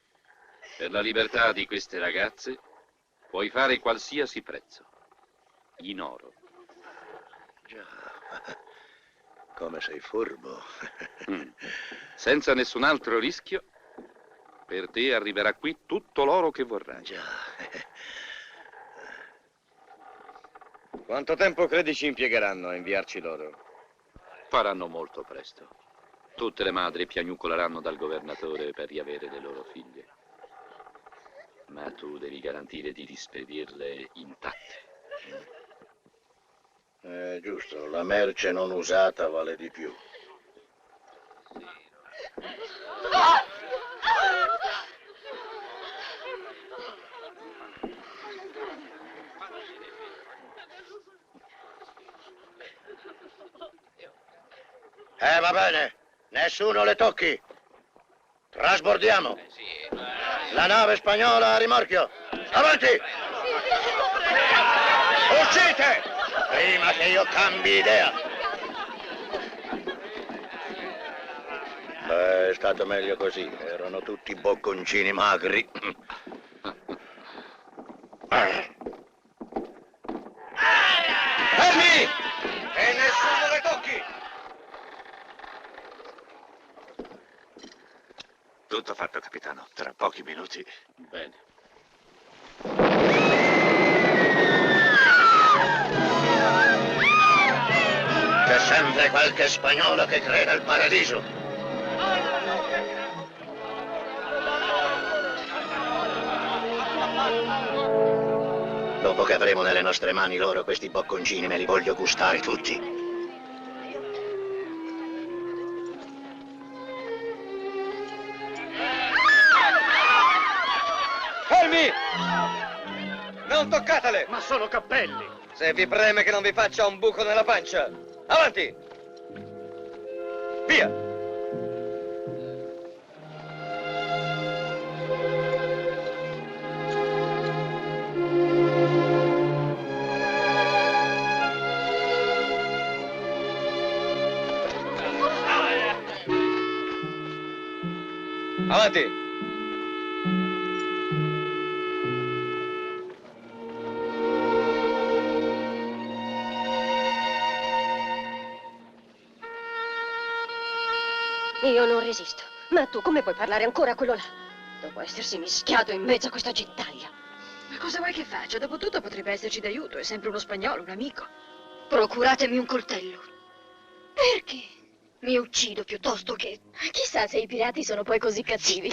Per la libertà di queste ragazze puoi fare qualsiasi prezzo. In oro. Già, come sei furbo. Senza nessun altro rischio, per te arriverà qui tutto l'oro che vorrai. Già. Quanto tempo credi ci impiegheranno a inviarci l'oro? Faranno molto presto. Tutte le madri piagnucoleranno dal governatore per riavere le loro figlie. Ma tu devi garantire di rispedirle intatte. Giusto, la merce non usata vale di più. Va bene, nessuno le tocchi. Trasbordiamo. La nave spagnola a rimorchio. Avanti! Uscite! Prima che io cambi idea. Beh, è stato meglio così. Erano tutti bocconcini magri. Fermi! E nessuno le tocchi! Tutto fatto, capitano. Tra pochi minuti. Bene. C'è sempre qualche spagnolo che crede al paradiso. Dopo che avremo nelle nostre mani loro questi bocconcini, me li voglio gustare tutti. Fermi! Non toccatele! Ma sono cappelli! Se vi preme che non vi faccia un buco nella pancia. Avanti! Via! Avanti! Io non resisto. Ma tu come puoi parlare ancora a quello là? Dopo essersi mischiato in mezzo a questa gentaia. Ma cosa vuoi che faccia? Dopotutto potrebbe esserci d'aiuto, è sempre uno spagnolo, un amico. Procuratemi un coltello. Perché? Mi uccido piuttosto che... Chissà se i pirati sono poi così cattivi.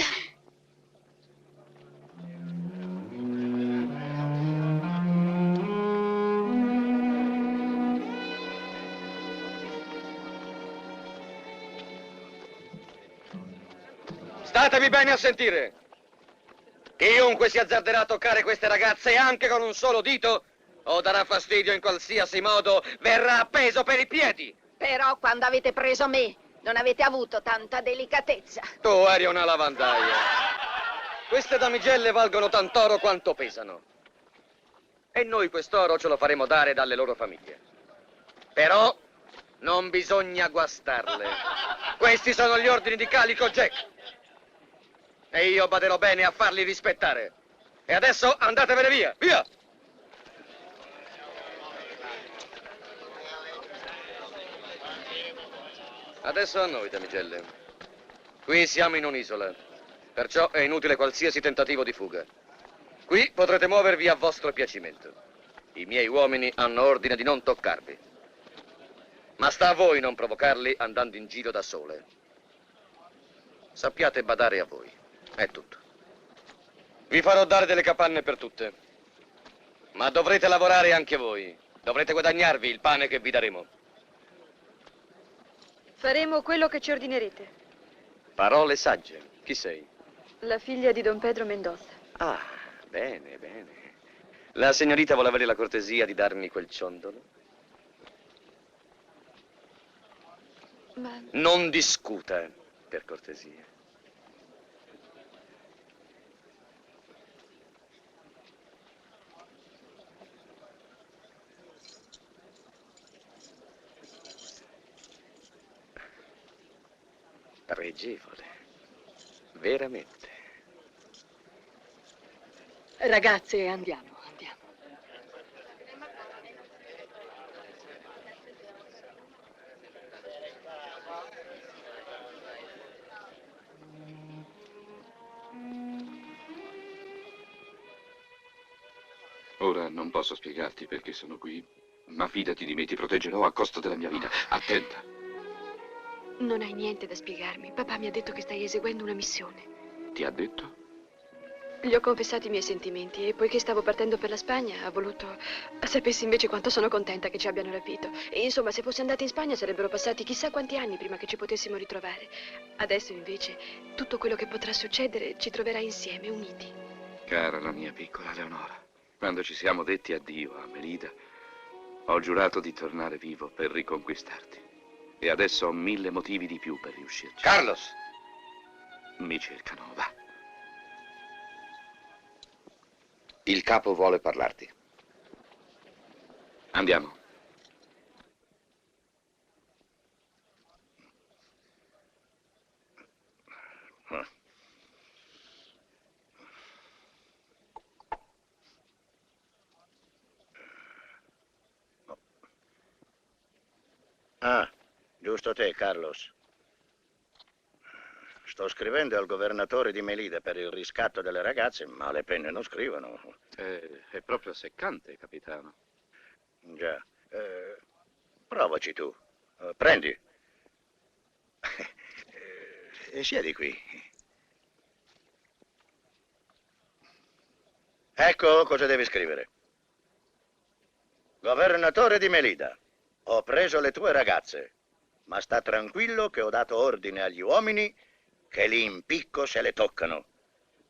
Statevi bene a sentire. Chiunque si azzarderà a toccare queste ragazze anche con un solo dito o darà fastidio in qualsiasi modo verrà appeso per i piedi. Però quando avete preso me non avete avuto tanta delicatezza. Tu eri una lavandaia. Queste damigelle valgono tant'oro quanto pesano. E noi quest'oro ce lo faremo dare dalle loro famiglie. Però non bisogna guastarle. Questi sono gli ordini di Calico Jack. E io baderò bene a farli rispettare. E adesso andatevene via, via! Adesso a noi, damigelle. Qui siamo in un'isola, perciò è inutile qualsiasi tentativo di fuga. Qui potrete muovervi a vostro piacimento. I miei uomini hanno ordine di non toccarvi. Ma sta a voi non provocarli andando in giro da sole. Sappiate badare a voi. È tutto. Vi farò dare delle capanne per tutte. Ma dovrete lavorare anche voi. Dovrete guadagnarvi il pane che vi daremo. Faremo quello che ci ordinerete. Parole sagge. Chi sei? La figlia di Don Pedro Mendoza. Ah, bene, bene. La signorita vuole avere la cortesia di darmi quel ciondolo? Ma... Non discuta, per cortesia. Pregevole, veramente. Ragazze, andiamo, andiamo. Ora non posso spiegarti perché sono qui, ma fidati di me, ti proteggerò a costo della mia vita. Attenta. Non hai niente da spiegarmi. Papà mi ha detto che stai eseguendo una missione. Ti ha detto? Gli ho confessato i miei sentimenti e poiché stavo partendo per la Spagna ha voluto... Sapessi invece quanto sono contenta che ci abbiano rapito. E insomma, se fossi andata in Spagna sarebbero passati chissà quanti anni prima che ci potessimo ritrovare. Adesso invece tutto quello che potrà succedere ci troverà insieme, uniti. Cara la mia piccola Leonora, quando ci siamo detti addio a Merida, ho giurato di tornare vivo per riconquistarti. E adesso ho 1000 motivi di più per riuscirci. Carlos! Mi cercano, va. Il capo vuole parlarti. Andiamo. Ah, giusto te, Carlos. Sto scrivendo al governatore di Melida per il riscatto delle ragazze, ma le penne non scrivono. È proprio seccante, capitano. Già. Provaci tu. Prendi. E siedi qui. Ecco cosa devi scrivere. Governatore di Melida, ho preso le tue ragazze, ma sta tranquillo che ho dato ordine agli uomini che li impicco se le toccano.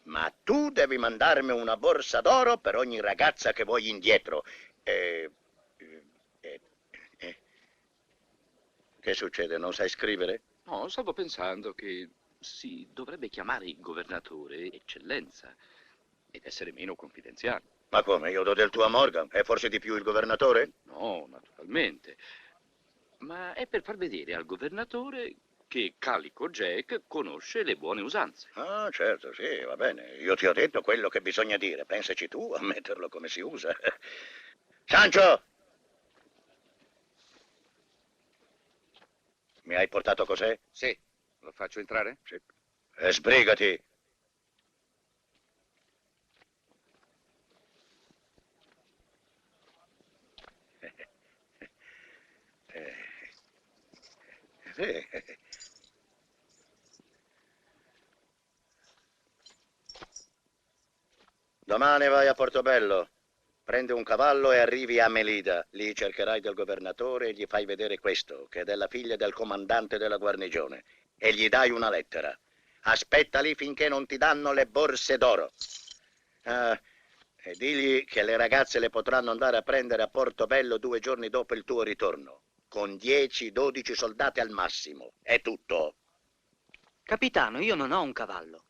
Ma tu devi mandarmi una borsa d'oro per ogni ragazza che vuoi indietro. E Che succede? Non sai scrivere? No, stavo pensando che si dovrebbe chiamare il governatore eccellenza ed essere meno confidenziale. Ma come? Io do del tuo a Morgan? E forse di più il governatore? No, naturalmente. Ma è per far vedere al governatore che Calico Jack conosce le buone usanze. Ah, certo, sì, va bene. Io ti ho detto quello che bisogna dire. Pensaci tu a metterlo come si usa. Sancho! Mi hai portato cos'è? Sì. Lo faccio entrare? Sì. E sbrigati. Sì. Domani vai a Portobello, prendi un cavallo e arrivi a Melida. Lì cercherai del governatore e gli fai vedere questo, che è della figlia del comandante della guarnigione, e gli dai una lettera. Aspettali finché non ti danno le borse d'oro. E digli che le ragazze le potranno andare a prendere a Portobello 2 giorni dopo il tuo ritorno, con 10-12 soldati al massimo. È tutto. Capitano, io non ho un cavallo.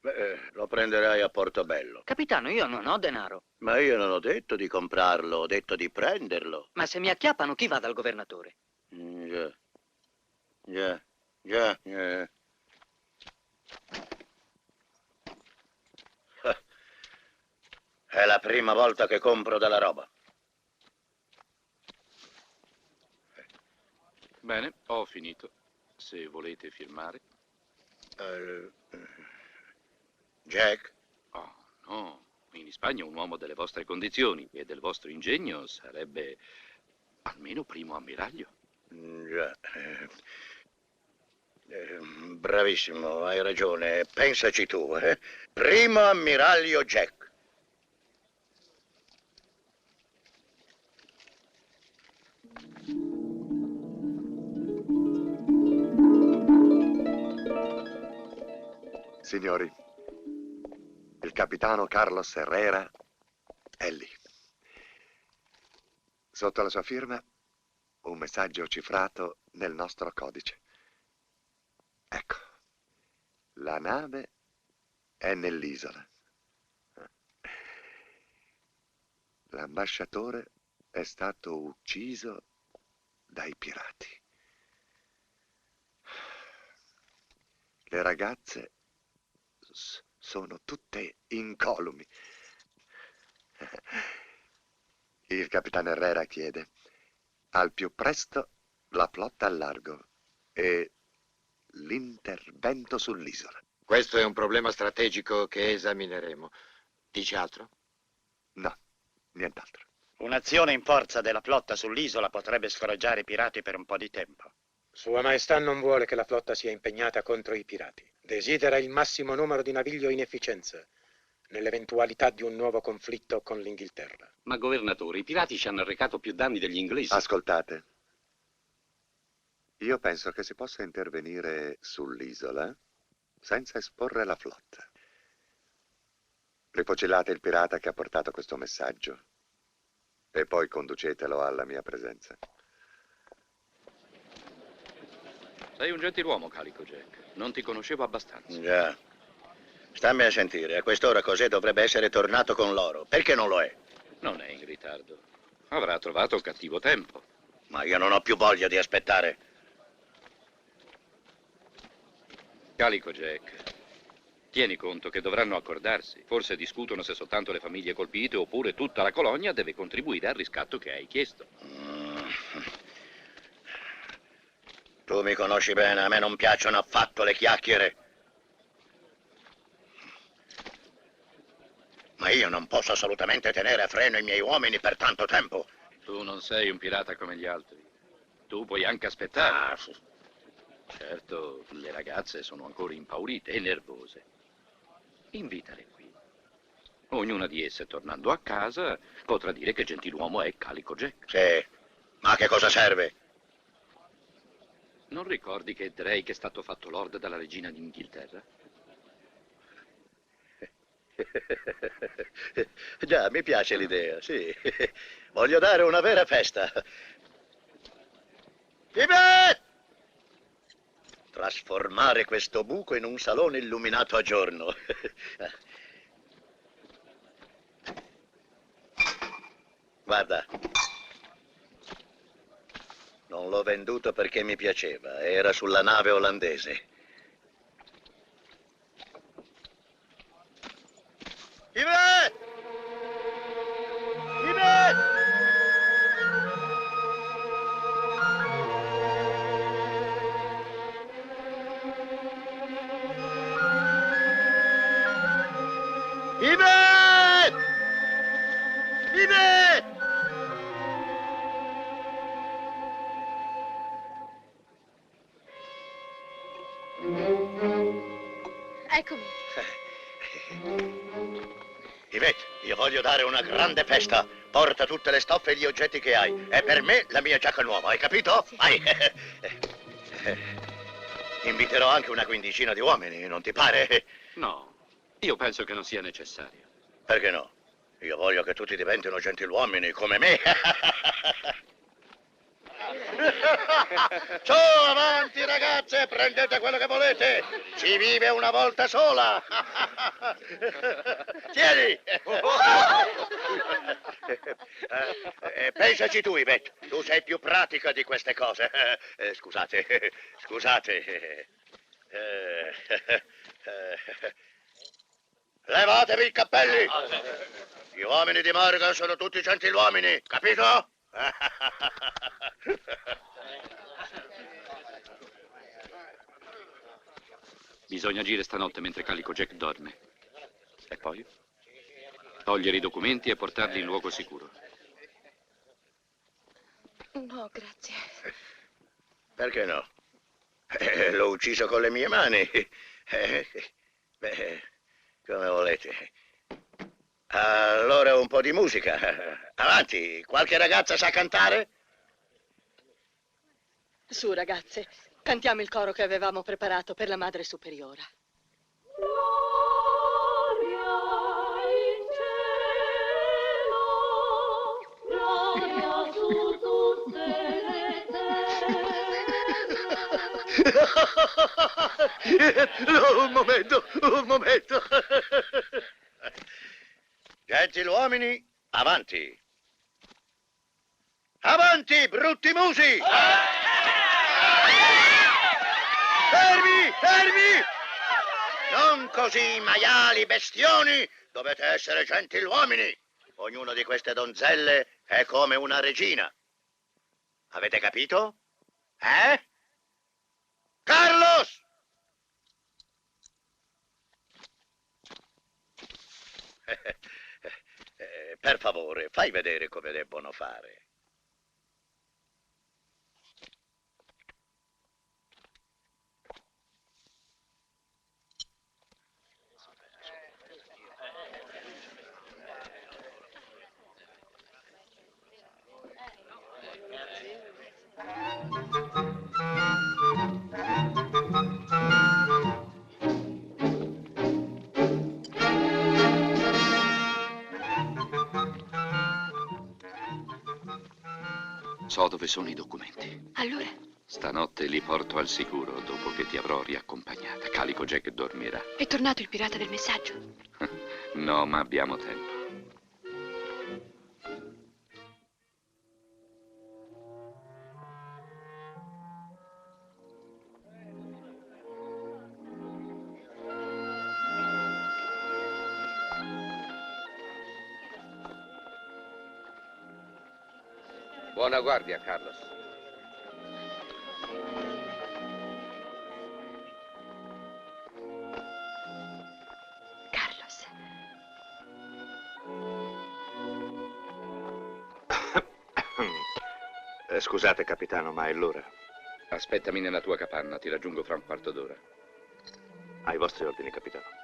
Beh, lo prenderai a Portobello. Capitano, io non ho denaro. Ma io non ho detto di comprarlo, ho detto di prenderlo. Ma se mi acchiappano, chi va dal governatore? Già. È la prima volta che compro della roba. Bene, ho finito. Se volete firmare. Jack? Oh, no. In Spagna un uomo delle vostre condizioni e del vostro ingegno sarebbe almeno primo ammiraglio. Già. Bravissimo, hai ragione. Pensaci tu, eh? Primo ammiraglio Jack. Signori, il capitano Carlos Herrera è lì. Sotto la sua firma, un messaggio cifrato nel nostro codice. Ecco, la nave è nell'isola. L'ambasciatore è stato ucciso dai pirati. Le ragazze sono tutte incolumi. Il capitano Herrera chiede al più presto la flotta al largo e l'intervento sull'isola. Questo è un problema strategico che esamineremo. Dice altro? No, nient'altro. Un'azione in forza della flotta sull'isola potrebbe scoraggiare i pirati per un po' di tempo. Sua Maestà non vuole che la flotta sia impegnata contro i pirati. Desidera il massimo numero di naviglio in efficienza, nell'eventualità di un nuovo conflitto con l'Inghilterra. Ma governatore, i pirati ci hanno arrecato più danni degli inglesi. Ascoltate, io penso che si possa intervenire sull'isola senza esporre la flotta. Rifocillate il pirata che ha portato questo messaggio e poi conducetelo alla mia presenza. Sei un gentiluomo, Calico Jack. Non ti conoscevo abbastanza. Già. Stammi a sentire, a quest'ora Cos'è dovrebbe essere tornato con l'oro. Perché non lo è? Non è in ritardo. Avrà trovato cattivo tempo. Ma io non ho più voglia di aspettare. Calico Jack, tieni conto che dovranno accordarsi. Forse discutono se soltanto le famiglie colpite oppure tutta la colonia deve contribuire al riscatto che hai chiesto. Tu mi conosci bene, a me non piacciono affatto le chiacchiere. Ma io non posso assolutamente tenere a freno i miei uomini per tanto tempo. Tu non sei un pirata come gli altri. Tu puoi anche aspettare. Certo, le ragazze sono ancora impaurite e nervose. Invitale qui. Ognuna di esse, tornando a casa, potrà dire che gentiluomo è Calico Jack. Sì, ma a che cosa serve? Non ricordi che Drake è stato fatto lord dalla regina d'Inghilterra? Già, mi piace l'idea, sì. Voglio dare una vera festa. Tibet! Trasformare questo buco in un salone illuminato a giorno. Guarda. Non l'ho venduto perché mi piaceva. Era sulla nave olandese. Yvette! Yvette! Yvette! Yvette! Eccomi. Yvette, io voglio dare una grande festa. Porta tutte le stoffe e gli oggetti che hai. E per me la mia giacca nuova, hai capito? Sì. Vai. Inviterò anche una quindicina di uomini, non ti pare? No, io penso che non sia necessario. Perché no? Io voglio che tutti diventino gentiluomini come me. Su, avanti ragazze, prendete quello che volete. Si vive una volta sola. Tieni. Pensaci tu, Yvette. Tu sei più pratica di queste cose. Scusate. Levatevi i cappelli. Gli uomini di Morgan sono tutti gentiluomini, capito? Bisogna agire stanotte mentre Calico Jack dorme. E poi? Togliere i documenti e portarli in luogo sicuro. No, grazie. Perché no? L'ho ucciso con le mie mani. Come volete. Allora un po' di musica. Avanti, qualche ragazza sa cantare? Su, ragazze, cantiamo il coro che avevamo preparato per la Madre Superiora. No, un momento. Gentiluomini, avanti. Avanti, brutti musi! Fermi! Non così, maiali, bestioni! Dovete essere gentiluomini. Ognuna di queste donzelle è come una regina. Avete capito? Carlos! Per favore, fai vedere come debbono fare. So dove sono i documenti. Allora? Stanotte li porto al sicuro dopo che ti avrò riaccompagnata. Calico Jack dormirà. È tornato il pirata del messaggio? No, ma abbiamo tempo. Buona guardia, Carlos. Carlos. Scusate, capitano, ma è l'ora. Aspettami nella tua capanna, ti raggiungo fra un quarto d'ora. Ai vostri ordini, capitano.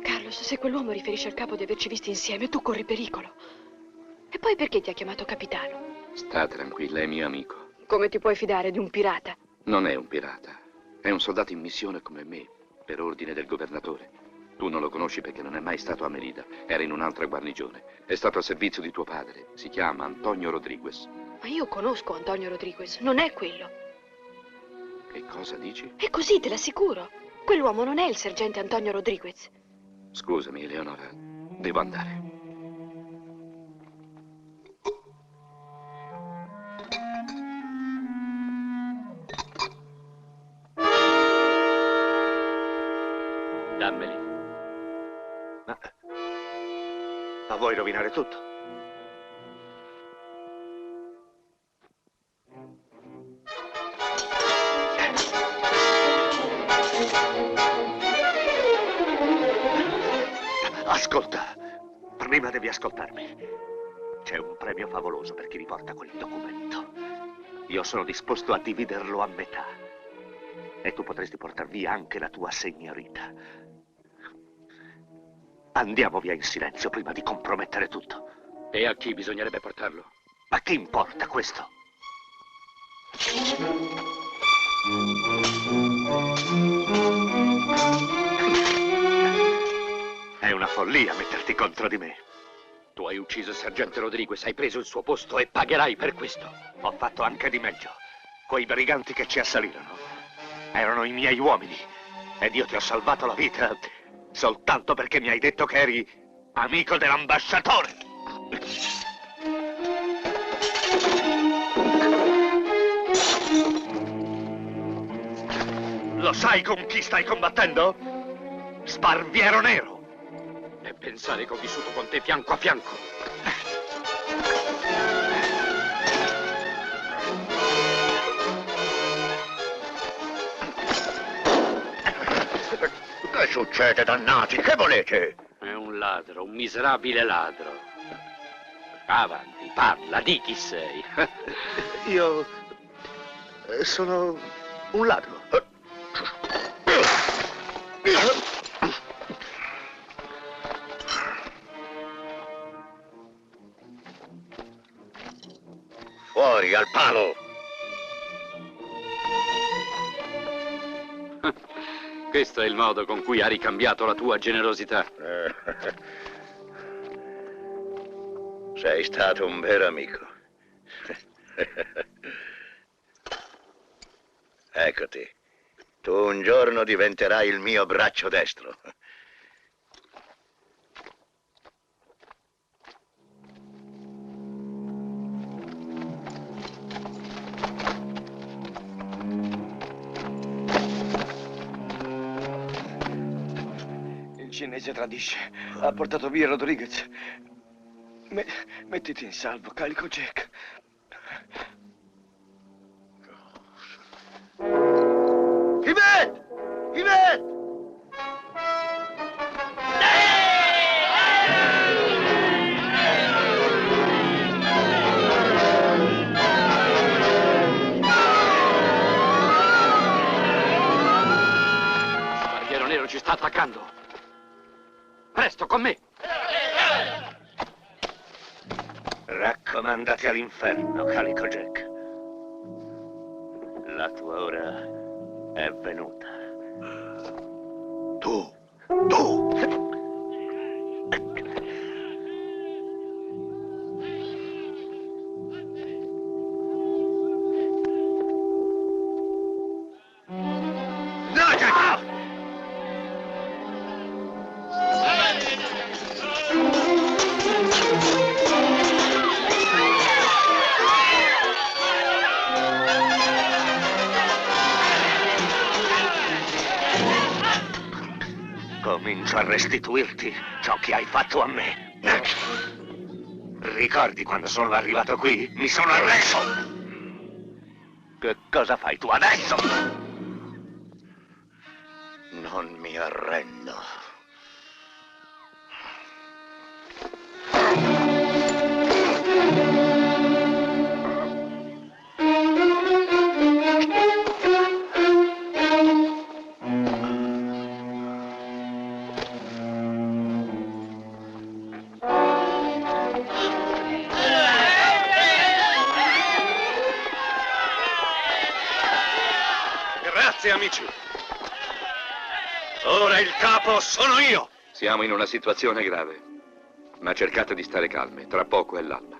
Carlos, se quell'uomo riferisce al capo di averci visti insieme, tu corri pericolo. E poi perché ti ha chiamato capitano? Sta tranquilla, è mio amico. Come ti puoi fidare di un pirata? Non è un pirata. È un soldato in missione come me, per ordine del governatore. Tu non lo conosci perché non è mai stato a Merida. Era in un'altra guarnigione. È stato al servizio di tuo padre. Si chiama Antonio Rodriguez. Ma io conosco Antonio Rodriguez, non è quello. Che cosa dici? È così, te l'assicuro. Quell'uomo non è il sergente Antonio Rodriguez. Scusami, Eleonora, devo andare. Dammeli. Ma vuoi rovinare tutto? Ascolta, prima devi ascoltarmi. C'è un premio favoloso per chi riporta quel documento. Io sono disposto a dividerlo a metà. E tu potresti portar via anche la tua signorita. Andiamo via in silenzio prima di compromettere tutto. E a chi bisognerebbe portarlo? Ma che importa questo? È una follia metterti contro di me. Tu hai ucciso il sergente Rodriguez, hai preso il suo posto e pagherai per questo. Ho fatto anche di meglio. Quei briganti che ci assalirono erano i miei uomini. Ed io ti ho salvato la vita soltanto perché mi hai detto che eri amico dell'ambasciatore. Lo sai con chi stai combattendo? Sparviero Nero. E pensare che ho vissuto con te fianco a fianco. Che succede, dannati? Che volete? È un ladro, un miserabile ladro. Avanti, parla, di chi sei. Io sono un ladro. Fuori, al palo! Questo è il modo con cui ha ricambiato la tua generosità. Sei stato un vero amico. Eccoti. Tu un giorno diventerai il mio braccio destro. Il cinese tradisce. Ha portato via Rodriguez. Mettiti in salvo, Calico Jack. Yvette! Yvette! Sparviero Nero ci sta attaccando. Presto, con me! Raccomandati all'inferno, Calico Jack. La tua ora è venuta. Tu! Comincio a restituirti ciò che hai fatto a me. Ricordi quando sono arrivato qui? Mi sono arreso! Che cosa fai tu adesso? Non mi arrendo. Grazie, amici. Ora il capo sono io. Siamo in una situazione grave, ma cercate di stare calme, tra poco è l'alba.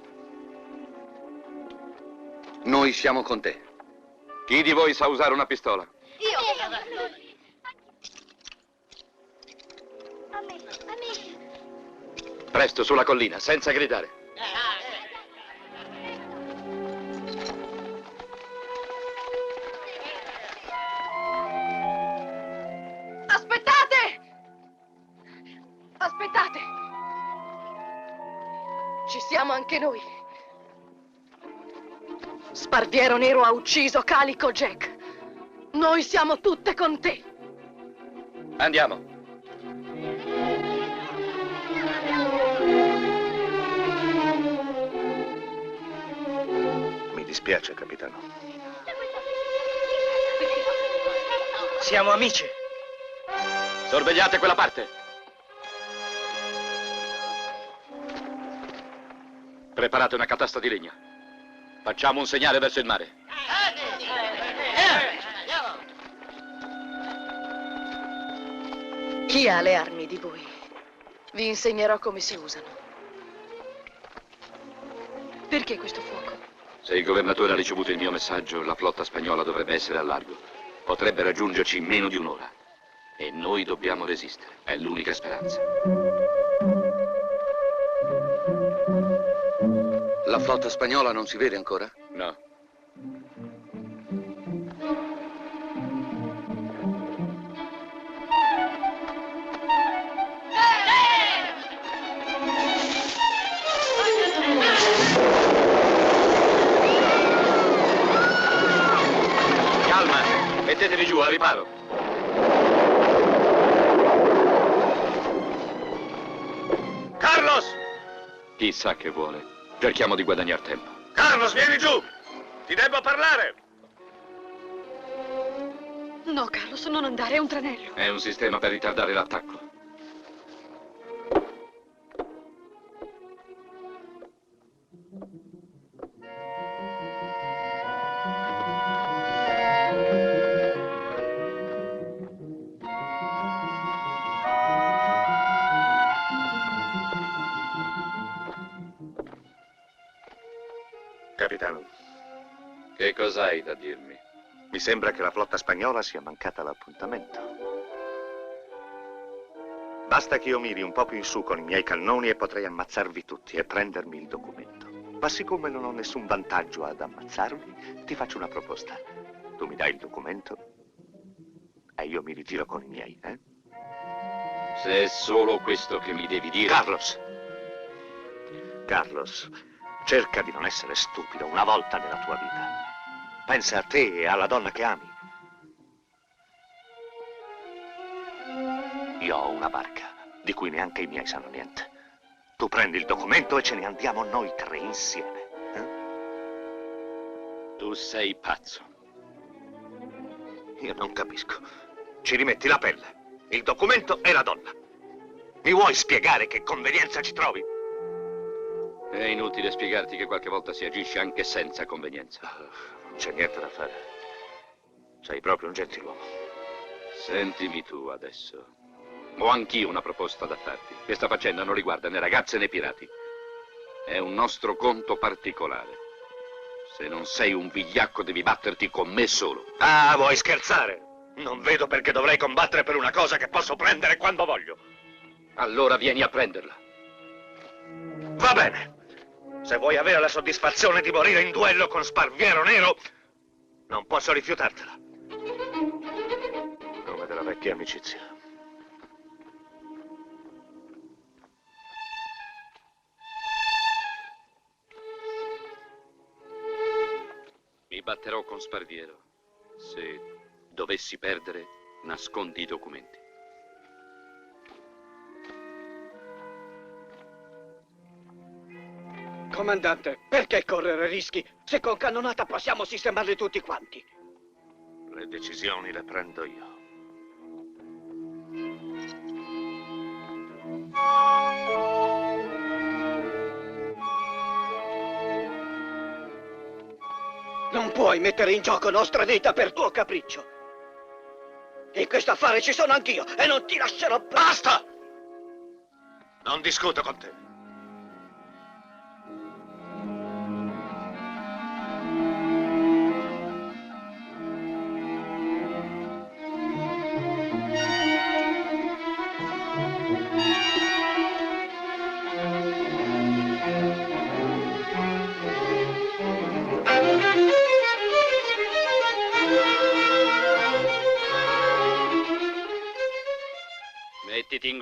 Noi siamo con te. Chi di voi sa usare una pistola? Io. Presto, sulla collina, senza gridare. Aspettate! Aspettate! Ci siamo anche noi. Sparviero Nero ha ucciso Calico Jack. Noi siamo tutte con te. Andiamo. Mi dispiace, capitano. Siamo amici. Sorvegliate quella parte. Preparate una catasta di legna. Facciamo un segnale verso il mare. Chi ha le armi di voi? Vi insegnerò come si usano. Perché questo fuoco? Se il governatore ha ricevuto il mio messaggio, la flotta spagnola dovrebbe essere al largo. Potrebbe raggiungerci in meno di un'ora. E noi dobbiamo resistere. È l'unica speranza. La flotta spagnola non si vede ancora? No. Calma, mettetevi giù, al riparo. Carlos! Chissà che vuole. Cerchiamo di guadagnare tempo. Carlos, vieni giù! Ti devo parlare! No, Carlos, non andare, è un tranello. È un sistema per ritardare l'attacco. Capitano, Che cos'hai da dirmi? mi sembra che la flotta spagnola sia mancata all'appuntamento. Basta che io miri un po' più in su con i miei cannoni e potrei ammazzarvi tutti e prendermi il documento. Ma siccome non ho nessun vantaggio ad ammazzarvi, ti faccio una proposta. Tu mi dai il documento e io mi ritiro con i miei, eh? Se è solo questo che mi devi dire... Carlos, cerca di non essere stupido una volta nella tua vita. Pensa a te e alla donna che ami. Io ho una barca, di cui neanche i miei sanno niente. Tu prendi il documento e ce ne andiamo noi tre insieme. Tu sei pazzo. Io non capisco. Ci rimetti la pelle, il documento e la donna. Mi vuoi spiegare che convenienza ci trovi? È inutile spiegarti che qualche volta si agisce anche senza convenienza. Non c'è niente da fare. Sei proprio un gentiluomo. Sentimi tu adesso. Ho anch'io una proposta da farti. Questa faccenda non riguarda né ragazze né pirati. È un nostro conto particolare. Se non sei un vigliacco devi batterti con me solo. Ah, vuoi scherzare? Non vedo perché dovrei combattere per una cosa che posso prendere quando voglio. Allora vieni a prenderla. Va bene. Se vuoi avere la soddisfazione di morire in duello con Sparviero Nero, non posso rifiutartela. Nome della vecchia amicizia. Mi batterò con Sparviero. Se dovessi perdere, nascondi i documenti. Comandante, perché correre rischi se con cannonata possiamo sistemarli tutti quanti? Le decisioni le prendo io. Non puoi mettere in gioco nostra vita per tuo capriccio. In questo affare ci sono anch'io e non ti lascerò... Basta! Non discuto con te.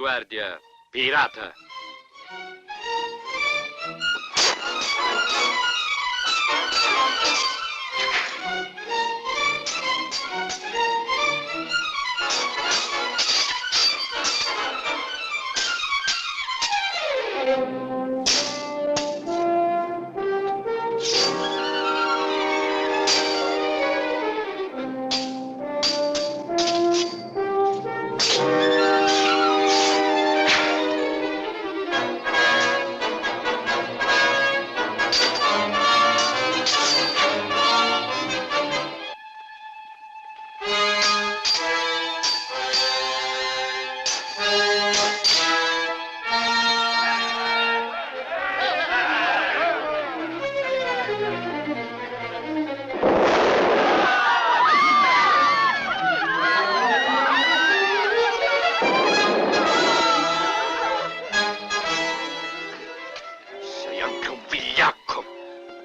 guardia, pirata.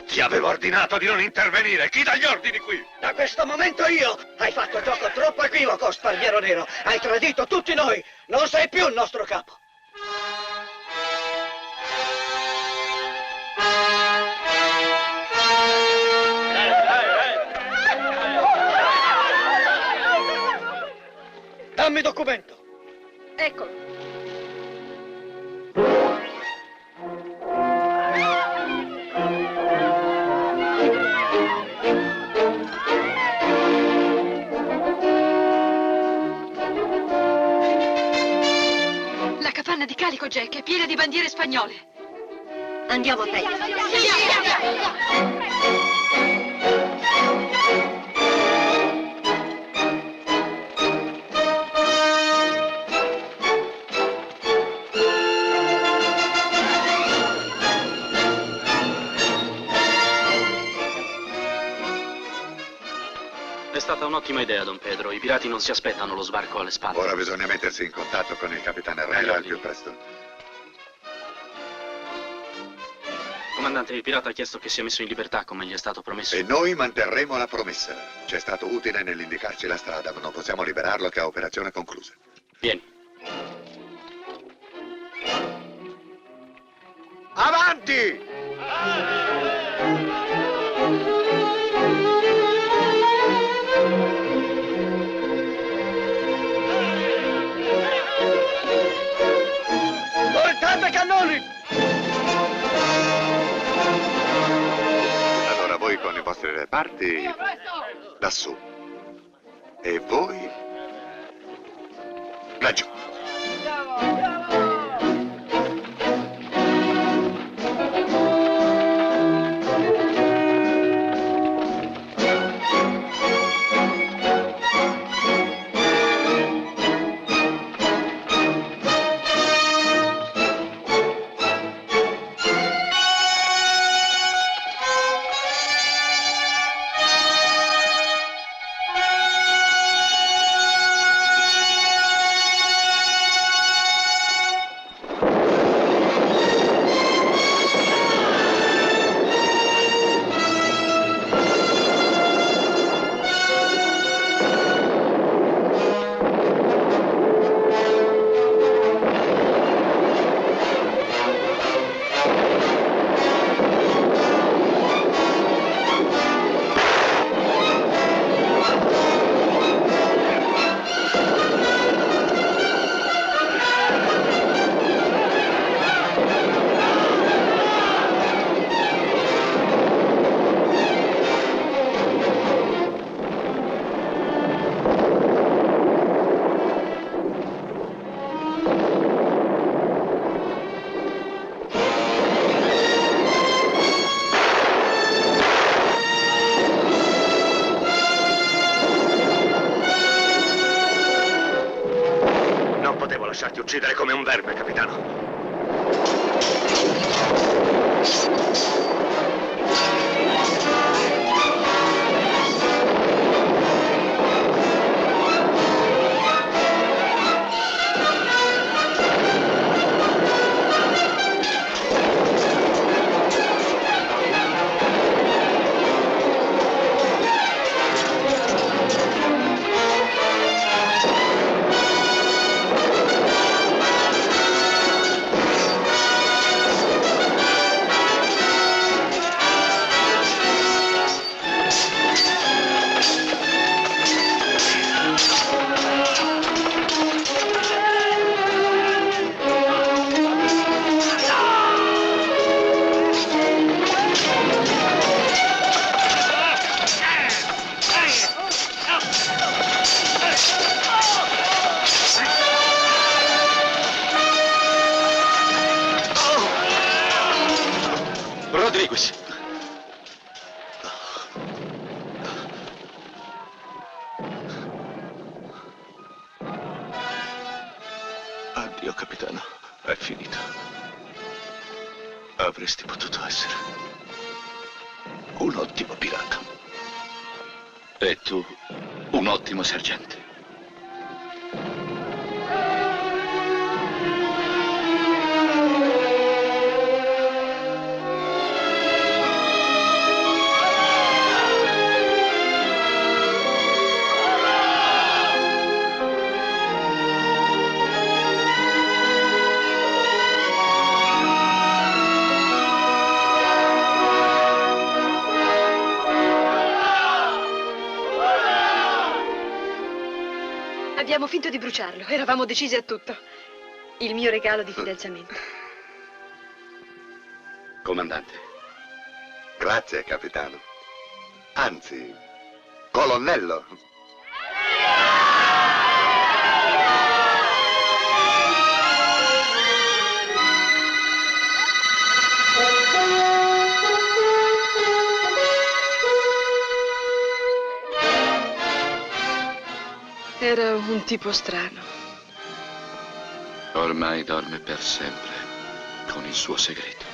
Ti avevo ordinato di non intervenire. Chi dà gli ordini qui? Da questo momento io! Hai fatto gioco troppo equivoco, Sparviero Nero! Hai tradito tutti noi! Non sei più il nostro capo! Dammi il documento! Eccolo. La capanna di Calico Jack è piena di bandiere spagnole. Andiamo a prendere. È stata un'ottima idea, Don Pedro. I pirati non si aspettano lo sbarco alle spalle. Ora bisogna mettersi in contatto con il capitano Herrera al più presto. Comandante, il pirata ha chiesto che sia messo in libertà come gli è stato promesso. E noi manterremo la promessa. Ci è stato utile nell'indicarci la strada, ma non possiamo liberarlo che a operazione conclusa. Vieni. Avanti! Voltate cannoni! Allora voi con i vostri reparti lassù. E voi laggiù. Lasciarti uccidere come un verme, capitano. Rodriguez. Addio, capitano. È finito. Avresti potuto essere un ottimo pirata. E tu, un ottimo sergente. Abbiamo finto di bruciarlo, eravamo decisi a tutto. Il mio regalo di fidanzamento. Comandante. Grazie, capitano. Anzi, colonnello. Era un tipo strano. Ormai dorme per sempre con il suo segreto.